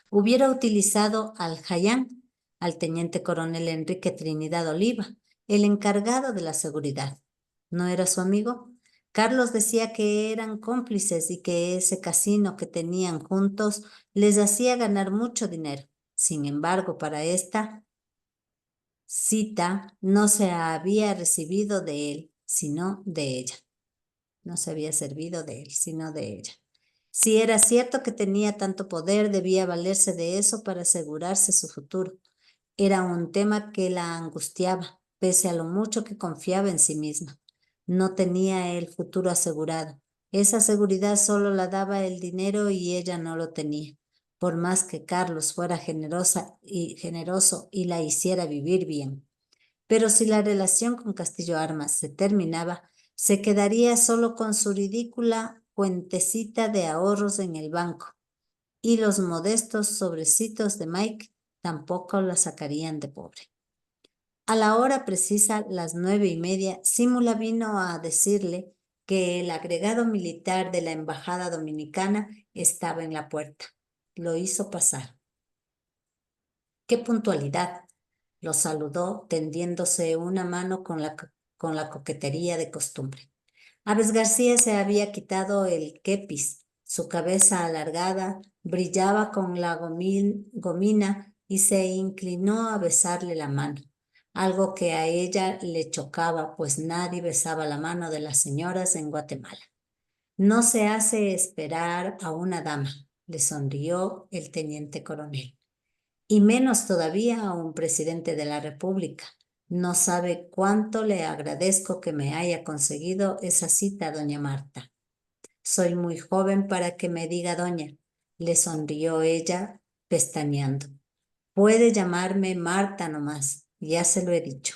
Hubiera utilizado al Jayán, al teniente coronel Enrique Trinidad Oliva, el encargado de la seguridad. ¿No era su amigo? Carlos decía que eran cómplices y que ese casino que tenían juntos les hacía ganar mucho dinero. Sin embargo, para esta cita no se había recibido de él sino de ella. No se había servido de él, sino de ella. Si era cierto que tenía tanto poder, debía valerse de eso para asegurarse su futuro. Era un tema que la angustiaba, pese a lo mucho que confiaba en sí misma. No tenía el futuro asegurado. Esa seguridad solo la daba el dinero y ella no lo tenía. Por más que Carlos fuera generoso y la hiciera vivir bien. Pero si la relación con Castillo Armas se terminaba, se quedaría solo con su ridícula cuentecita de ahorros en el banco, y los modestos sobrecitos de Mike tampoco la sacarían de pobre. A la hora precisa, las 9:30, Simula vino a decirle que el agregado militar de la embajada dominicana estaba en la puerta. Lo hizo pasar. ¡Qué puntualidad! Lo saludó tendiéndose una mano con la coquetería de costumbre. Aves García se había quitado el kepis. Su cabeza alargada brillaba con la gomina y se inclinó a besarle la mano, algo que a ella le chocaba, pues nadie besaba la mano de las señoras en Guatemala. No se hace esperar a una dama, le sonrió el teniente coronel. Y menos todavía a un presidente de la República. No sabe cuánto le agradezco que me haya conseguido esa cita, doña Marta. Soy muy joven para que me diga doña, le sonrió ella, pestañeando. Puede llamarme Marta nomás, ya se lo he dicho.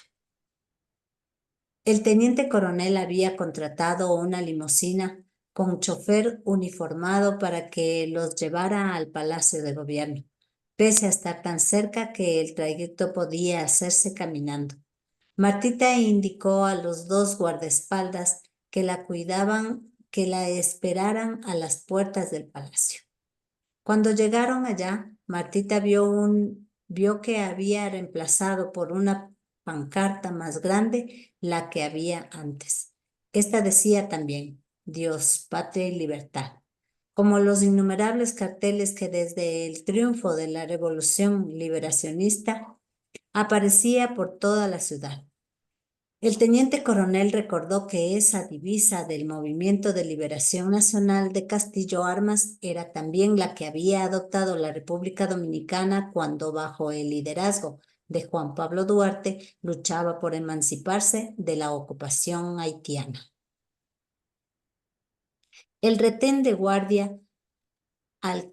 El teniente coronel había contratado una limusina con chofer uniformado para que los llevara al Palacio de Gobierno, pese a estar tan cerca que el trayecto podía hacerse caminando. Martita indicó a los dos guardaespaldas que la cuidaban, que la esperaran a las puertas del palacio. Cuando llegaron allá, Martita vio que había reemplazado por una pancarta más grande la que había antes. Esta decía también, Dios, patria y libertad, como los innumerables carteles que desde el triunfo de la revolución liberacionista aparecía por toda la ciudad. El teniente coronel recordó que esa divisa del Movimiento de Liberación Nacional de Castillo Armas era también la que había adoptado la República Dominicana cuando, bajo el liderazgo de Juan Pablo Duarte, luchaba por emanciparse de la ocupación haitiana. El retén de guardia, al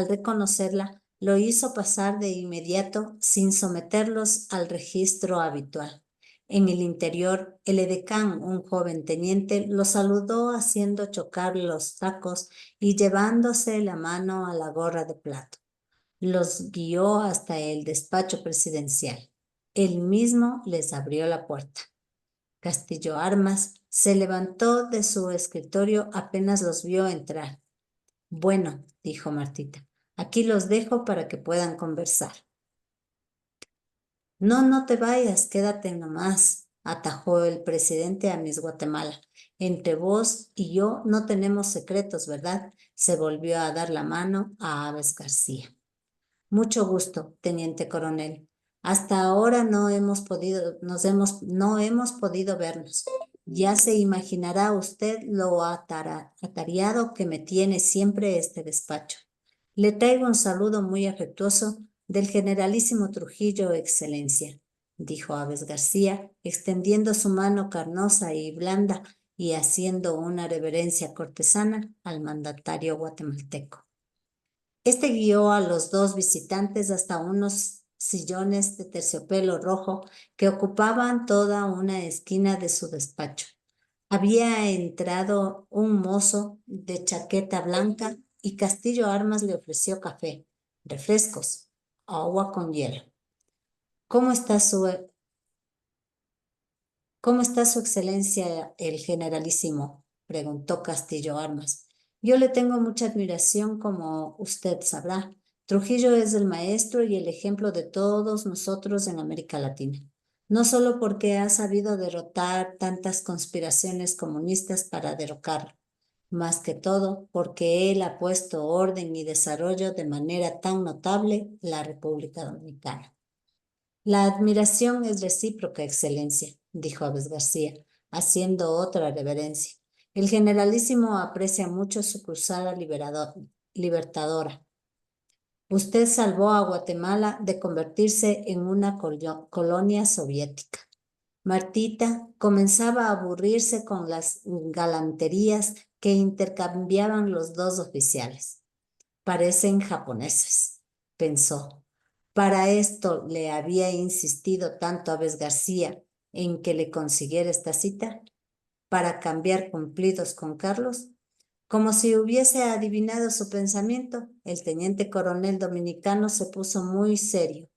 reconocerla, lo hizo pasar de inmediato sin someterlos al registro habitual. En el interior, el edecán, un joven teniente, lo saludó haciendo chocar los tacos y llevándose la mano a la gorra de plato. Los guió hasta el despacho presidencial. Él mismo les abrió la puerta. Castillo Armas se levantó de su escritorio apenas los vio entrar. Bueno, dijo Martita, aquí los dejo para que puedan conversar. No te vayas, quédate nomás, atajó el presidente a Miss Guatemala. Entre vos y yo no tenemos secretos, ¿verdad? Se volvió a dar la mano a Aves García. Mucho gusto, teniente coronel. Hasta ahora no hemos podido vernos. Ya se imaginará usted lo atareado que me tiene siempre este despacho. Le traigo un saludo muy afectuoso del generalísimo Trujillo, Excelencia, dijo Aves García, extendiendo su mano carnosa y blanda y haciendo una reverencia cortesana al mandatario guatemalteco. Este guió a los dos visitantes hasta unos sillones de terciopelo rojo que ocupaban toda una esquina de su despacho. Había entrado un mozo de chaqueta blanca y Castillo Armas le ofreció café, refrescos, agua con hielo. ¿Cómo está su excelencia el generalísimo?, preguntó Castillo Armas. Yo le tengo mucha admiración, como usted sabrá. Trujillo es el maestro y el ejemplo de todos nosotros en América Latina. No solo porque ha sabido derrotar tantas conspiraciones comunistas para derrocarlo, más que todo porque él ha puesto orden y desarrollo de manera tan notable la República Dominicana. La admiración es recíproca, excelencia, dijo Aves García. haciendo otra reverencia. El generalísimo aprecia mucho su cruzada libertadora. Usted salvó a Guatemala de convertirse en una colonia soviética. Martita comenzaba a aburrirse con las galanterías que intercambiaban los dos oficiales. Parecen japoneses, pensó. Para esto le había insistido tanto Aves García en que le consiguiera esta cita, para cambiar cumplidos con Carlos. Como si hubiese adivinado su pensamiento, el teniente coronel dominicano se puso muy serio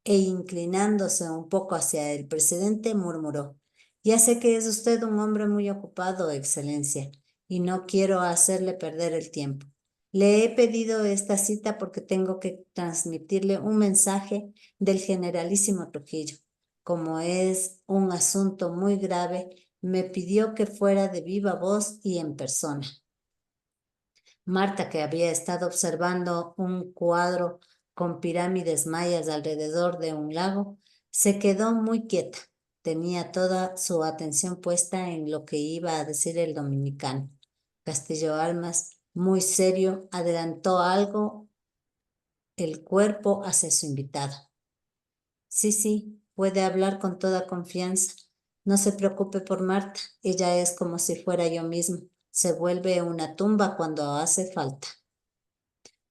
e inclinándose un poco hacia el presidente murmuró: Ya sé que es usted un hombre muy ocupado, Excelencia, y no quiero hacerle perder el tiempo. Le he pedido esta cita porque tengo que transmitirle un mensaje del generalísimo Trujillo. Como es un asunto muy grave, me pidió que fuera de viva voz y en persona. Marta, que había estado observando un cuadro con pirámides mayas alrededor de un lago, se quedó muy quieta. Tenía toda su atención puesta en lo que iba a decir el dominicano. Castillo Armas, muy serio, adelantó algo el cuerpo hacia su invitado. Sí, puede hablar con toda confianza. No se preocupe por Marta, ella es como si fuera yo mismo. Se vuelve una tumba cuando hace falta.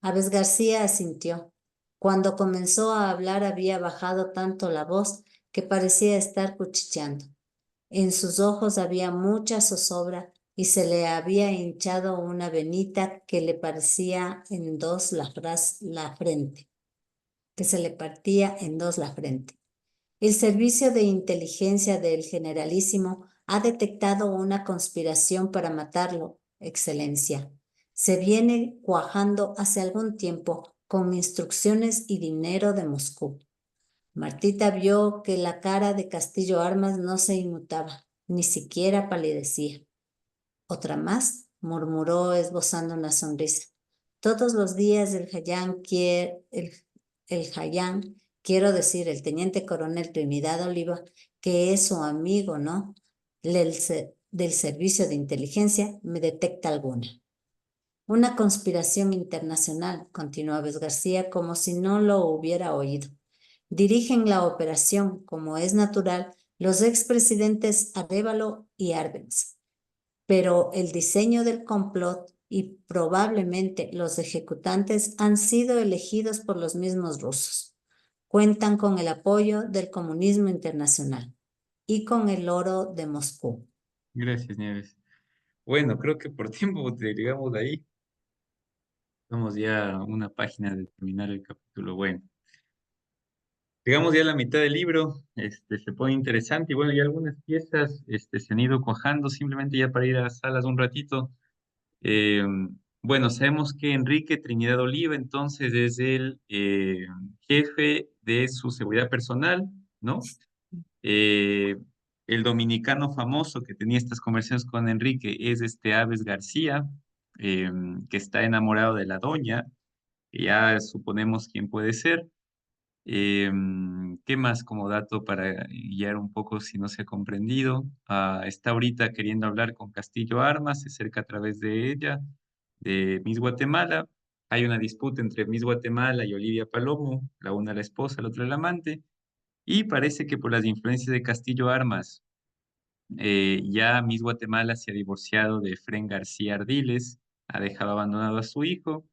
Aves García asintió. Cuando comenzó a hablar había bajado tanto la voz que parecía estar cuchicheando. En sus ojos había mucha zozobra y se le había hinchado una venita que le parecía en dos la frente, que se le partía en dos la frente. El servicio de inteligencia del generalísimo ha detectado una conspiración para matarlo, Excelencia. Se viene cuajando hace algún tiempo con instrucciones y dinero de Moscú. Martita vio que la cara de Castillo Armas no se inmutaba, ni siquiera palidecía. Otra más, murmuró esbozando una sonrisa. Todos los días el Jayán, quiero decir, el teniente coronel Trinidad Oliva, que es su amigo, ¿no? Del servicio de inteligencia, me detecta alguna. Una conspiración internacional, continuó Aves García como si no lo hubiera oído. Dirigen la operación, como es natural, los expresidentes Arévalo y Arbenz. Pero el diseño del complot y probablemente los ejecutantes han sido elegidos por los mismos rusos. Cuentan con el apoyo del comunismo internacional y con el oro de Moscú. Gracias, Nieves. Bueno, creo que por tiempo llegamos ahí. Vamos ya a una página de terminar el capítulo. Bueno, llegamos ya a la mitad del libro. Se pone interesante y bueno, ya algunas piezas se han ido cuajando simplemente ya para ir a salas un ratito. Eh, bueno, sabemos que Enrique Trinidad Oliva entonces es el jefe de su seguridad personal, ¿no? Eh, el dominicano famoso que tenía estas conversaciones con Enrique es Aves García, eh, que está enamorado de la doña, que ya suponemos quién puede ser. Eh, ¿Qué más como dato para guiar un poco si no se ha comprendido? Está ahorita queriendo hablar con Castillo Armas, se acerca a través de ella, de Miss Guatemala. Hay una disputa entre Miss Guatemala y Olivia Palomo, la una la esposa, la otra el amante, y parece que por las influencias de Castillo Armas, ya Miss Guatemala se ha divorciado de Fren García Ardiles, ha dejado abandonado a su hijo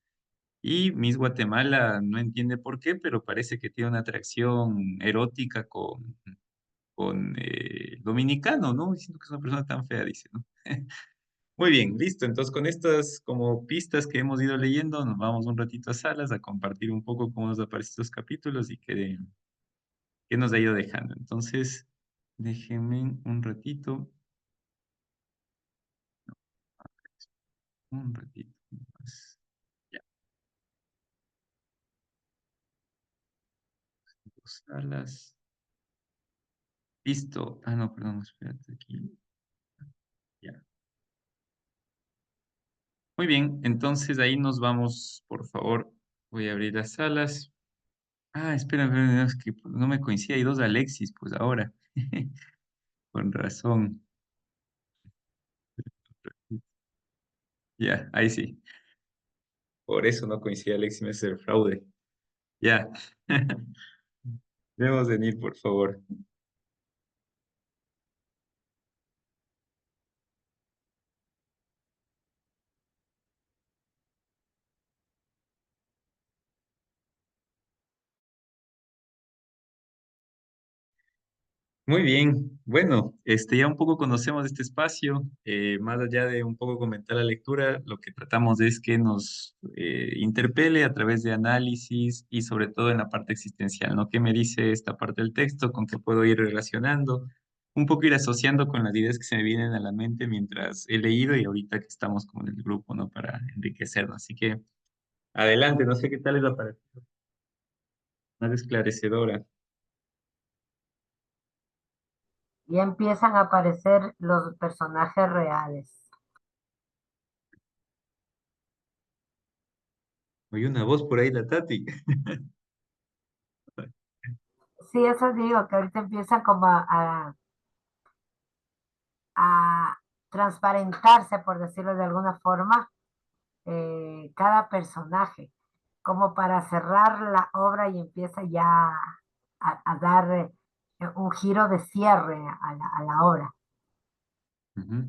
y Miss Guatemala no entiende por qué, pero parece que tiene una atracción erótica con dominicano, ¿no? Diciendo que es una persona tan fea, dice, ¿no? Muy bien, listo. Entonces, con estas como pistas que hemos ido leyendo, nos vamos un ratito a salas a compartir un poco cómo nos aparecen estos capítulos y qué nos ha ido dejando. Entonces, déjenme un ratito, un ratito más. Ya, dos salas. Listo. Ah, no, perdón, espérate aquí. Ya. Muy bien, entonces ahí nos vamos, por favor. Voy a abrir las salas. Espera, es que no me coincide, hay dos Alexis, pues ahora. Con razón. Ya, ahí sí. Por eso no coincide Alexis Messer el fraude. Ya. Debemos venir, por favor. Muy bien, bueno, ya un poco conocemos este espacio, más allá de un poco comentar la lectura, lo que tratamos es que nos interpele a través de análisis y sobre todo en la parte existencial, ¿no? ¿Qué me dice esta parte del texto? ¿Con qué puedo ir relacionando? Un poco ir asociando con las ideas que se me vienen a la mente mientras he leído y ahorita que estamos como en el grupo, ¿no? Para enriquecernos. Así que adelante, no sé qué tal es la parte más esclarecedora. Y empiezan a aparecer los personajes reales. Oye, una voz por ahí, la Tati. Sí, eso digo, que ahorita empiezan como a transparentarse, por decirlo de alguna forma, cada personaje, como para cerrar la obra y empieza ya a dar un giro de cierre a la obra. Ujú.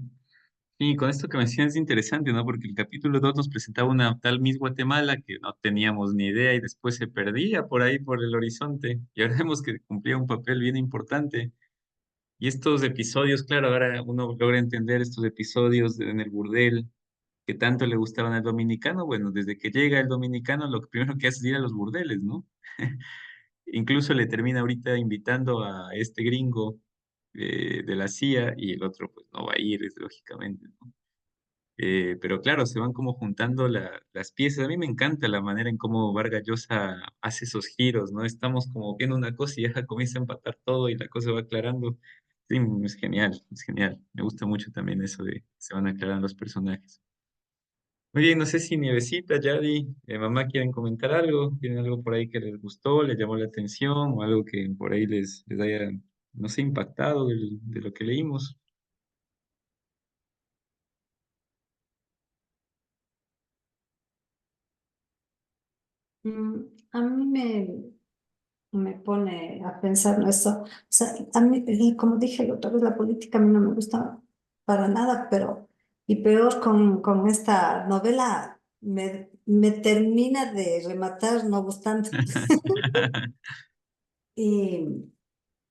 Y con esto que mencionas es interesante, ¿no? Porque el capítulo 2 nos presentaba una tal Miss Guatemala que no teníamos ni idea y después se perdía por ahí por el horizonte. Y ahora vemos que cumplía un papel bien importante. Y estos episodios, claro, ahora uno logra entender estos episodios en el burdel que tanto le gustaban al dominicano. Bueno, desde que llega el dominicano, lo primero que hace es ir a los burdeles, ¿no? Incluso le termina ahorita invitando a este gringo de la CIA y el otro pues no va a ir, lógicamente, ¿no? Pero claro, se van como juntando las piezas. A mí me encanta la manera en cómo Vargas Llosa hace esos giros, ¿no? Estamos como viendo una cosa y ya comienza a empatar todo y la cosa va aclarando. Sí, es genial, es genial. Me gusta mucho también eso de que se van aclarando los personajes. Muy bien, no sé si Nievecita, Yadi, mamá quieren comentar algo, tienen algo por ahí que les gustó, les llamó la atención o algo que por ahí les haya, no sé, impactado de lo que leímos. Mm, A mí me pone a pensar en eso. O sea, a mí, y como dije la otra vez, la política a mí no me gusta para nada, pero, y peor con esta novela, me termina de rematar no gustando. Y,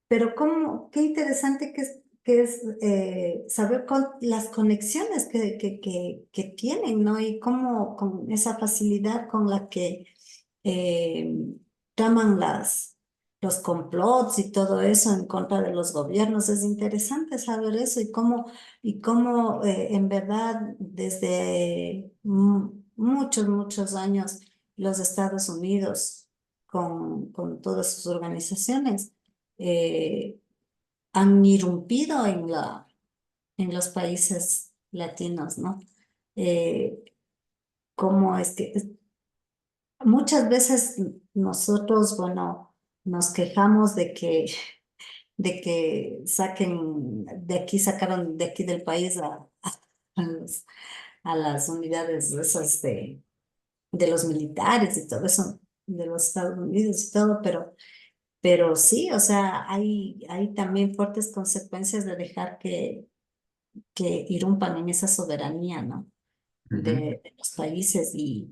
pero cómo, qué interesante que es saber las conexiones que tienen, ¿no? Y cómo con esa facilidad con la que eh, traman los complots y todo eso en contra de los gobiernos. Es interesante saber eso y cómo en verdad desde muchos, muchos años los Estados Unidos con todas sus organizaciones eh, han irrumpido en los países latinos, ¿no? Eh, Cómo es que muchas veces nosotros, bueno, nos quejamos de que saquen, de aquí sacaron de aquí del país a, los- a las unidades esas de los militares y todo eso, de los Estados Unidos y todo, pero sí, o sea, hay también fuertes consecuencias de dejar que irrumpan en esa soberanía, ¿no? Ujú, De los países y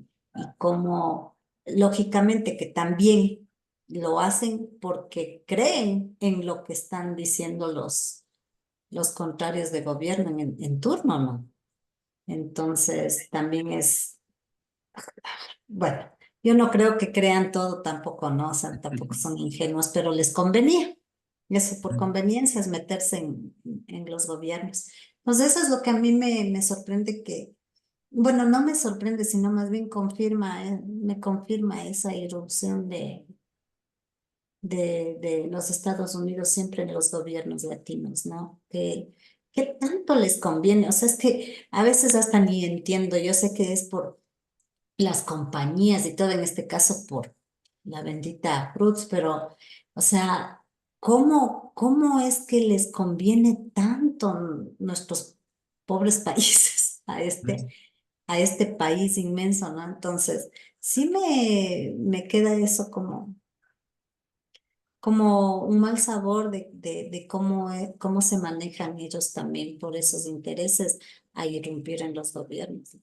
cómo, lógicamente, que también lo hacen porque creen en lo que están diciendo los contrarios de gobierno en turno, ¿no? Entonces, también es, bueno, yo no creo que crean todo tampoco, ¿no? O sea, tampoco son ingenuos, pero les convenía. Eso por ujú. conveniencia es meterse en los gobiernos. Entonces, eso es lo que a mí me sorprende que, bueno, no me sorprende, sino más bien me confirma esa irrupción de los Estados Unidos siempre en los gobiernos latinos, ¿no? ¿Qué tanto les conviene? O sea, es que a veces hasta ni entiendo, yo sé que es por las compañías y todo, en este caso por la bendita Fruits, pero, o sea, ¿cómo es que les conviene tanto nuestros pobres países a este? a este país inmenso, ¿no? Entonces, sí me queda eso como un mal sabor de cómo se manejan ellos también por esos intereses a irrumpir en los gobiernos.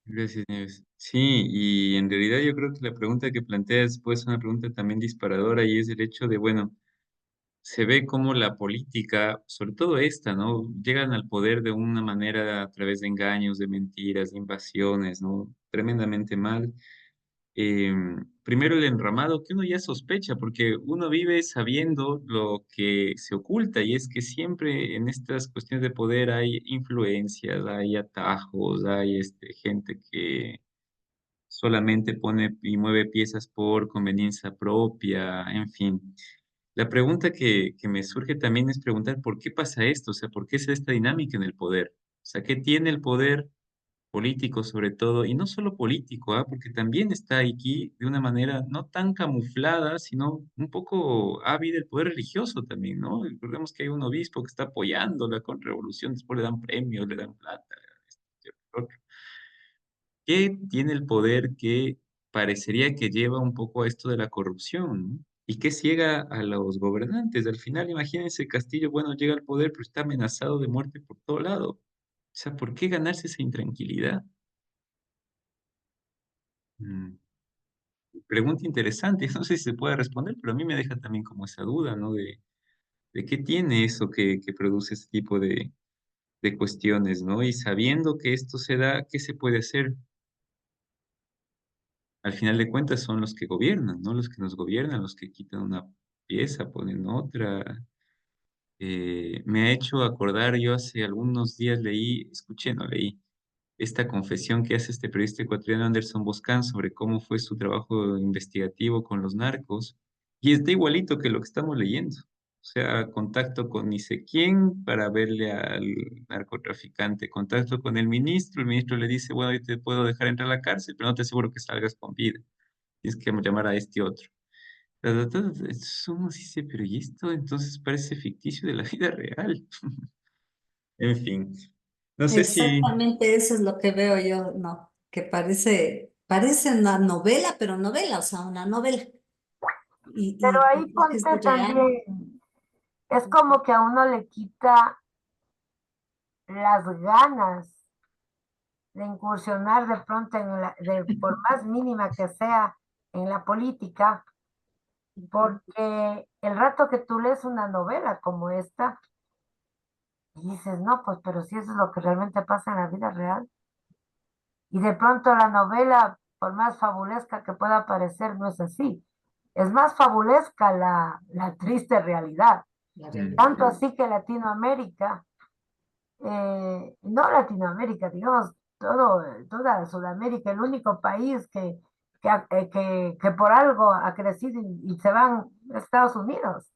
Gracias, Nieves. Sí, y en realidad yo creo que la pregunta que planteas puede ser una pregunta también disparadora y es el hecho de, bueno, se ve cómo la política, sobre todo esta, ¿no? Llegan al poder de una manera a través de engaños, de mentiras, de invasiones, ¿no? Tremendamente mal. Primero el enramado que uno ya sospecha, porque uno vive sabiendo lo que se oculta, y es que siempre en estas cuestiones de poder hay influencias, hay atajos, hay gente que solamente pone y mueve piezas por conveniencia propia, en fin. La pregunta que me surge también es preguntar por qué pasa esto, o sea, por qué es esta dinámica en el poder. O sea, ¿qué tiene el poder político sobre todo? Y no solo político, ¿ah? Porque también está aquí de una manera no tan camuflada, sino un poco ávida el poder religioso también, ¿no? Recordemos que hay un obispo que está apoyando la contrarrevolución, después le dan premios, le dan plata, le dan esto, lo otro. ¿Qué tiene el poder que parecería que lleva un poco a esto de la corrupción, ¿no? ¿Y qué ciega a los gobernantes? Al final, imagínense, Castillo, bueno, llega al poder, pero está amenazado de muerte por todo lado. O sea, ¿por qué ganarse esa intranquilidad? Mm, Pregunta interesante, no sé si se puede responder, pero a mí me deja también como esa duda, ¿no? De qué tiene eso que produce este tipo de cuestiones, ¿no? Y sabiendo que esto se da, ¿qué se puede hacer? Al final de cuentas son los que gobiernan, ¿no? Los que nos gobiernan, los que quitan una pieza, ponen otra. Me ha hecho acordar, yo hace algunos días leí, escuché, no leí, esta confesión que hace este periodista ecuatoriano Anderson Boscan sobre cómo fue su trabajo investigativo con los narcos, y está igualito que lo que estamos leyendo. O sea, contacto con ni sé quién para verle al narcotraficante, contacto con el ministro le dice, bueno, yo te puedo dejar entrar a la cárcel, pero no te aseguro que salgas con vida. Tienes que llamar a este otro. Entonces uno dice, pero ¿y esto? Entonces parece ficticio de la vida real. En fin, no sé si... Exactamente eso es lo que veo yo, ¿no? Que parece una novela, pero novela, o sea, una novela. Pero Y ahí creo que es ponte real. también, es como que a uno le quita las ganas de incursionar de pronto por más mínima que sea, en la política, porque el rato que tú lees una novela como esta, y dices, no, pues, pero si eso es lo que realmente pasa en la vida real, y de pronto la novela, por más fabulesca que pueda parecer, no es así. Es más fabulesca la triste realidad. La Mm, realidad. Tanto así que Latinoamérica, no Latinoamérica, digamos, toda Sudamérica, el único país que por algo ha crecido y se van a Estados Unidos.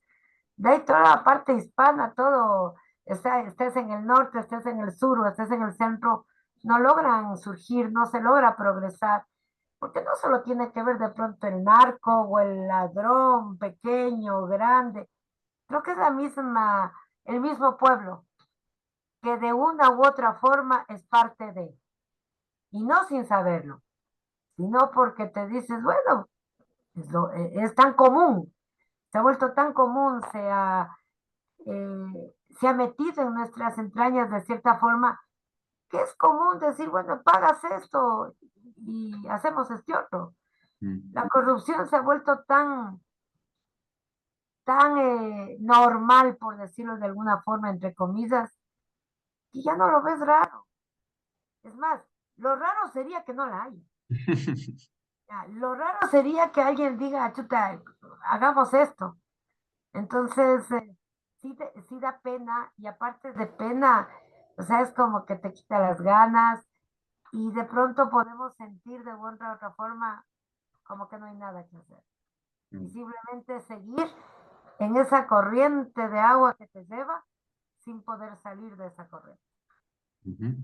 De ahí toda la parte hispana, todo, estés en el norte, estés en el sur o estés en el centro, no logran surgir, no se logra progresar, porque no solo tiene que ver de pronto el narco o el ladrón pequeño, grande, creo que es el mismo pueblo que de una u otra forma es parte de, y no sin saberlo, sino porque te dices, bueno, es tan común, se ha vuelto tan común, se ha metido en nuestras entrañas de cierta forma, que es común decir, bueno, pagas esto y hacemos este otro. mm. La corrupción se ha vuelto tan normal, por decirlo de alguna forma, entre comillas, que ya no lo ves raro. Es más, lo raro sería que no la haya. Ya, lo raro sería que alguien diga, chuta, hagamos esto. Entonces, sí da pena y aparte de pena, o sea, es como que te quita las ganas y de pronto podemos sentir de una u otra forma como que no hay nada que hacer. Y Mm, simplemente seguir en esa corriente de agua que te lleva sin poder salir de esa corriente. ujú.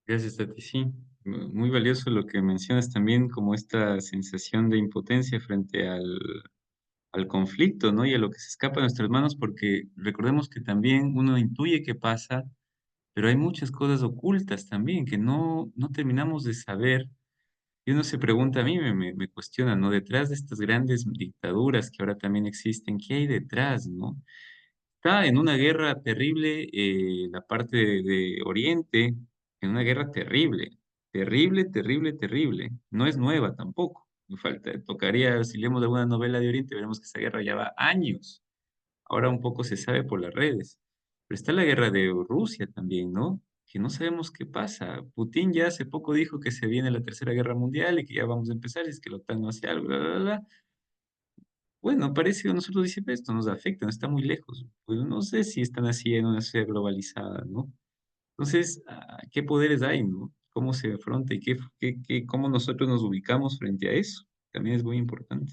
Gracias, Tati. Sí, muy valioso lo que mencionas también, como esta sensación de impotencia frente al conflicto, ¿no? Y a lo que se escapa de nuestras manos, porque recordemos que también uno intuye que pasa, pero hay muchas cosas ocultas también que no terminamos de saber. Y uno se pregunta, a mí me cuestiona, ¿no? Detrás de estas grandes dictaduras que ahora también existen, ¿qué hay detrás, no? Está en una guerra terrible, la parte de Oriente, en una guerra terrible, terrible, terrible, terrible. No es nueva tampoco. Me falta, tocaría, si leemos alguna novela de Oriente, veremos que esa guerra ya va años. Ahora un poco se sabe por las redes. Pero está la guerra de Rusia también, ¿no? Que no sabemos qué pasa. Putin ya hace poco dijo que se viene la Tercera Guerra Mundial y que ya vamos a empezar, y es que la OTAN no hace algo, bla, bla, bla. Bueno, parece que nosotros decimos esto nos afecta, no está muy lejos. Pues no sé si están así en una sociedad globalizada, ¿no? Entonces, ¿qué poderes hay, no? ¿Cómo se afronta y cómo nosotros nos ubicamos frente a eso? También es muy importante.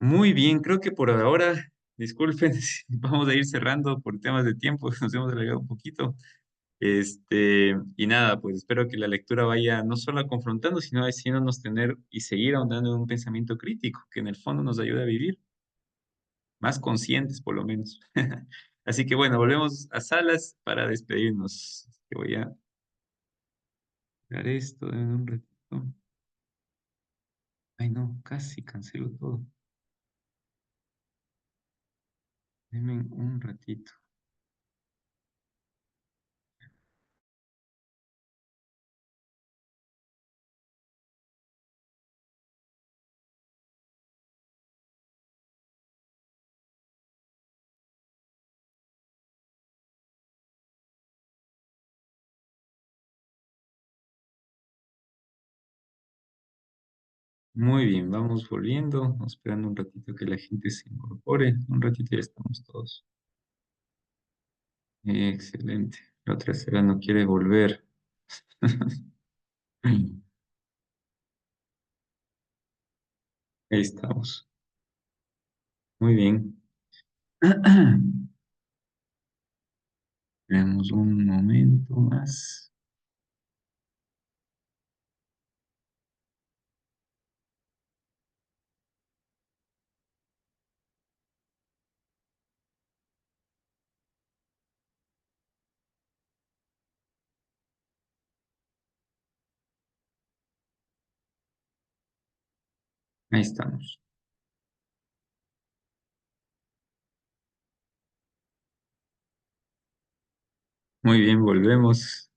Muy bien, creo que por ahora, disculpen, vamos a ir cerrando por temas de tiempo, nos hemos alargado un poquito. Y nada, pues espero que la lectura vaya no solo confrontando, sino haciéndonos tener y seguir ahondando en un pensamiento crítico, que en el fondo nos ayude a vivir más conscientes por lo menos. Así que bueno, volvemos a salas para despedirnos. Que voy a dar esto en un ratito. Ay, no, casi cancelo todo. Denme un ratito. Muy bien, vamos volviendo, vamos esperando un ratito que la gente se incorpore. Un ratito ya estamos todos. Excelente. La otra será no quiere volver. Ahí estamos. Muy bien. Tenemos un momento más. Ahí estamos. Muy bien, volvemos.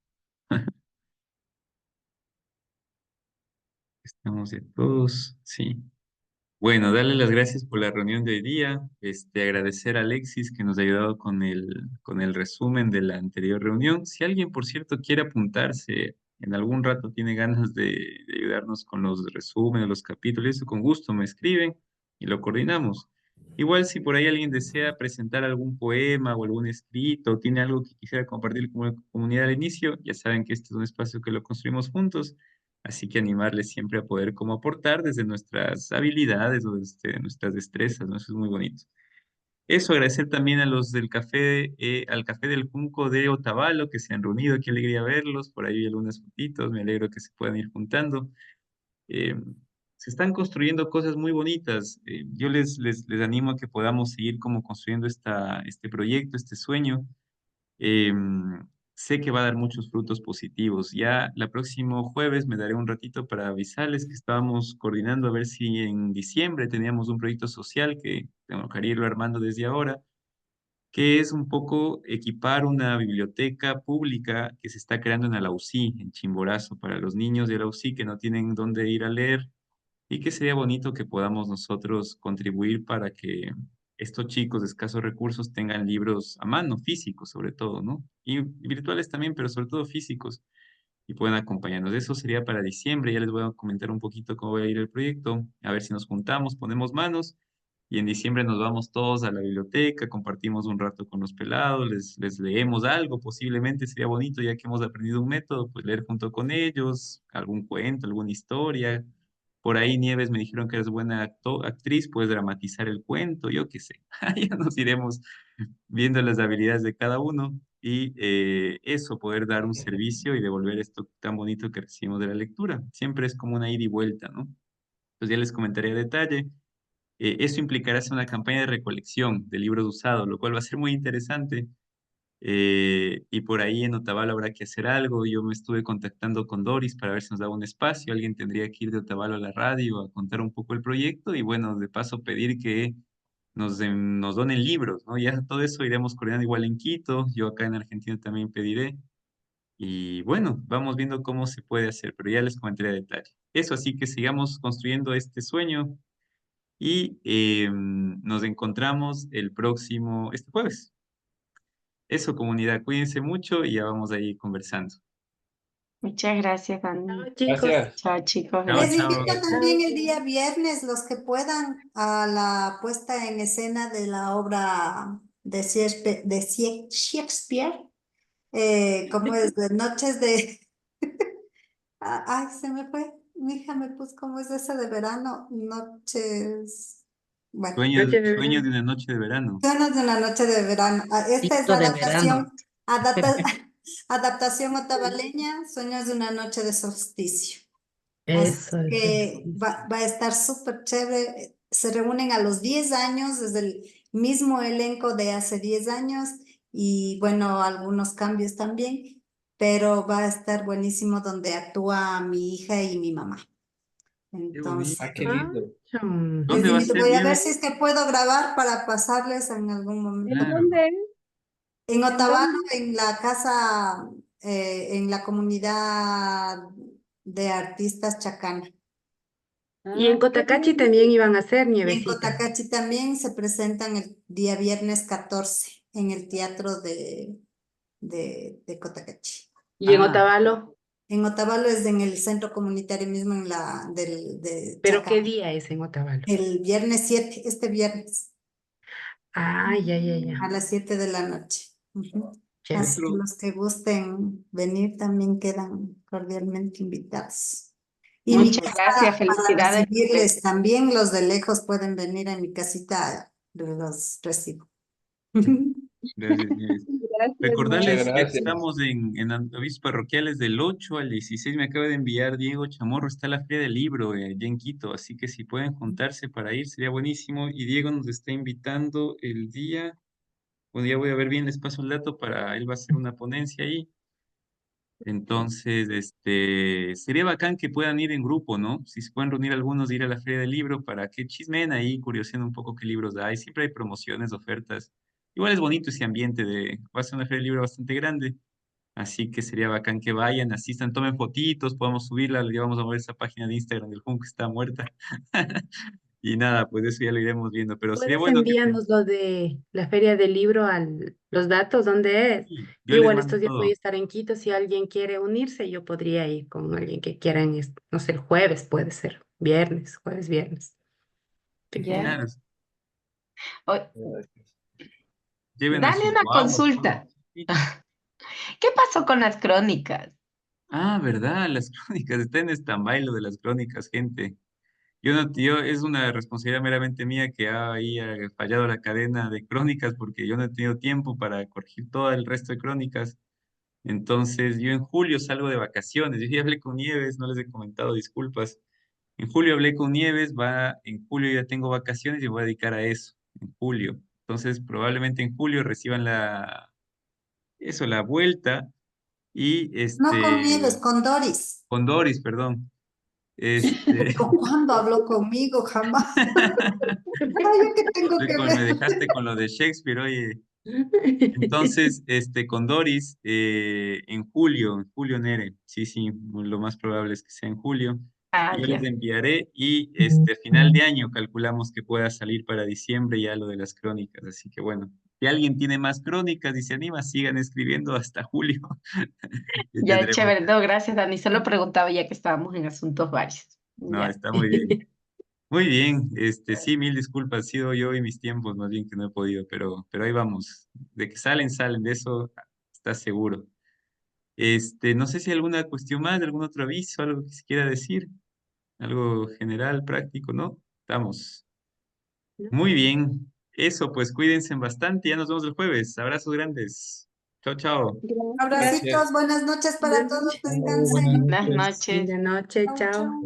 Estamos ya todos. Sí. Bueno, darle las gracias por la reunión de hoy día. Agradecer a Alexis que nos ha ayudado con el resumen de la anterior reunión. Si alguien, por cierto, quiere apuntarse, en algún rato tiene ganas de ayudarnos con los resúmenes, los capítulos, eso con gusto me escriben y lo coordinamos. Igual si por ahí alguien desea presentar algún poema o algún escrito, tiene algo que quisiera compartir con la comunidad al inicio, ya saben que este es un espacio que lo construimos juntos. Así que animarles siempre a poder como aportar desde nuestras habilidades o desde nuestras destrezas, ¿no? Eso es muy bonito. Eso, agradecer también a los del café, al Café del Junco de Otavalo, que se han reunido, qué alegría verlos, por ahí vi algunas fotitos, me alegro que se puedan ir juntando. Eh, Se están construyendo cosas muy bonitas. Yo les animo a que podamos seguir como construyendo este proyecto, este sueño. Sé que va a dar muchos frutos positivos. Ya la próximo jueves me daré un ratito para avisarles que estábamos coordinando a ver si en diciembre teníamos un proyecto social que tengo que irlo armando desde ahora, que es un poco equipar una biblioteca pública que se está creando en Alausí, en Chimborazo, para los niños de Alausí que no tienen dónde ir a leer y que sería bonito que podamos nosotros contribuir para que estos chicos de escasos recursos tengan libros a mano, físicos sobre todo, ¿no? Y virtuales también, pero sobre todo físicos, y puedan acompañarnos. Eso sería para diciembre, ya les voy a comentar un poquito cómo va a ir el proyecto, a ver si nos juntamos, ponemos manos, y en diciembre nos vamos todos a la biblioteca, compartimos un rato con los pelados, les leemos algo, posiblemente sería bonito, ya que hemos aprendido un método, pues leer junto con ellos, algún cuento, alguna historia. Por ahí Nieves me dijeron que eres buena actriz, puedes dramatizar el cuento, yo qué sé. Ya nos iremos viendo las habilidades de cada uno y eso, poder dar un servicio y devolver esto tan bonito que recibimos de la lectura. Siempre es como una ida y vuelta, ¿no? Pues ya les comentaré a detalle. Eso implicará hacer una campaña de recolección de libros usados, lo cual va a ser muy interesante. Y por ahí en Otavalo habrá que hacer algo. Yo me estuve contactando con Doris para ver si nos daba un espacio. Alguien tendría que ir de Otavalo a la radio a contar un poco el proyecto y bueno, de paso pedir que nos donen libros, ¿no? Ya todo eso iremos coordinando igual en Quito. Yo acá en Argentina también pediré. Y bueno, vamos viendo cómo se puede hacer, pero ya les comentaré a detalle. Eso, así que sigamos construyendo este sueño y nos encontramos este jueves. Eso, comunidad, cuídense mucho y ya vamos a ir conversando. Muchas gracias, Dani. Chao, chicos. Gracias. Chao, chicos. Chao, Les Gracias. chao. invito también el día viernes, los que puedan, a la puesta en escena de la obra de Shakespeare, ¿cómo es? De Noches de... Ay, se me fue. Mi hija me puso, ¿cómo es esa de verano? Noches... Bueno, Noche de Sueño de verano. una noche de verano. Sueños de una noche de verano. Esta es Tinto de verano. adaptación otavaleña, Sueños de una noche de solsticio. Eso, Así eso. que va a estar súper chévere. Se reúnen a los 10 años, desde el mismo elenco de hace 10 años y bueno, algunos cambios también, pero va a estar buenísimo donde actúa mi hija y mi mamá. Entonces, Ah, qué Ah, lindo. chum. les ¿Dónde va a invito, ser, voy a Diego? ver si es que puedo grabar para pasarles en algún momento. Claro. ¿Dónde? En Otavalo, en la casa, en la comunidad de artistas Chacana. Y en Cotacachi también iban a hacer Y en nievecita. Cotacachi también se presentan el día viernes 14 en el teatro de Cotacachi. Y en Ah. Otavalo, En Otavalo es en el centro comunitario mismo de ¿pero qué Chacana. día es en Otavalo? El viernes 7, este viernes, Ah, ya, ya, a ya. las 7 de la noche. Ujú. Chévere. Así que los que gusten venir también quedan cordialmente invitados. Y mi Muchas casa, gracias, para felicidades. recibirles también, los de lejos pueden venir a mi casita, los recibo. Gracias, Nieves. Gracias, Recordarles Muchas que gracias. estamos en avisos parroquiales del 8 al 16. Me acaba de enviar Diego Chamorro. Está la Feria del Libro allá en Quito. Así que si pueden juntarse para ir, sería buenísimo. Y Diego nos está invitando el día. Bueno, ya voy a ver bien, les paso el dato para él va a hacer una ponencia ahí. Entonces, sería bacán que puedan ir en grupo, ¿no? Si se pueden reunir algunos, ir a la Feria del Libro para que chismen ahí, curiosen un poco qué libros hay. Siempre hay promociones, ofertas. Igual es bonito ese ambiente va a ser una Feria del Libro bastante grande. Así que sería bacán que vayan, asistan, tomen fotitos, podamos subirla, le vamos a mover esa página de Instagram del Junco que está muerta. Y nada, pues eso ya lo iremos viendo. Pero sería ¿Puedes bueno que enviarnos lo de la feria del libro, los datos, dónde es? sí, yo Yo les igual mando estos días voy a todo. estar en Quito, si alguien quiere unirse, yo podría ir con alguien que quiera no sé, el jueves puede ser, viernes, jueves, viernes. Ya. Claro, O- lleven a Dale sus una guaguas, todo. consulta. Sí. ¿Qué pasó con las crónicas? Ah, ¿verdad? Las crónicas, está en stand-by lo de las crónicas, gente. Yo es una responsabilidad meramente mía que ahí ha fallado la cadena de crónicas porque yo no he tenido tiempo para corregir todo el resto de crónicas. Entonces, yo en julio salgo de vacaciones. Yo ya hablé con Nieves, no les he comentado, disculpas. En julio hablé con Nieves, en julio ya tengo vacaciones y me voy a dedicar a eso, en julio. Entonces, probablemente en julio reciban la vuelta y No con Nieves, con Doris. con Doris, perdón. Este, ¿Cuándo habló conmigo? Jamás. Ay, ¿yo qué tengo que me ver? dejaste con lo de Shakespeare, oye. Entonces, con Doris, en julio, Nere, sí, sí, lo más probable es que sea en julio. Ah, Y yo les ya. enviaré y a final de año calculamos que pueda salir para diciembre ya lo de las crónicas. Así que bueno, si alguien tiene más crónicas y se anima, sigan escribiendo hasta julio. Y Ya, tendremos. chévere. No, gracias, Dani. Solo preguntaba ya que estábamos en asuntos varios. No, Ya. está muy bien. Muy bien, sí, mil disculpas, ha sido yo y mis tiempos, más bien que no he podido, pero ahí vamos. De que salen, salen, de eso estás seguro. No sé si hay alguna cuestión más, algún otro aviso, algo que se quiera decir, algo general, práctico, ¿no? Estamos. Muy bien. Eso, pues cuídense bastante, ya nos vemos el jueves. Abrazos grandes. Chao, chao. Gracias. Abracitos, buenas noches para todos, Buenas descansen. Buenas noches. noches. Linda noche, Chau, chao. chau.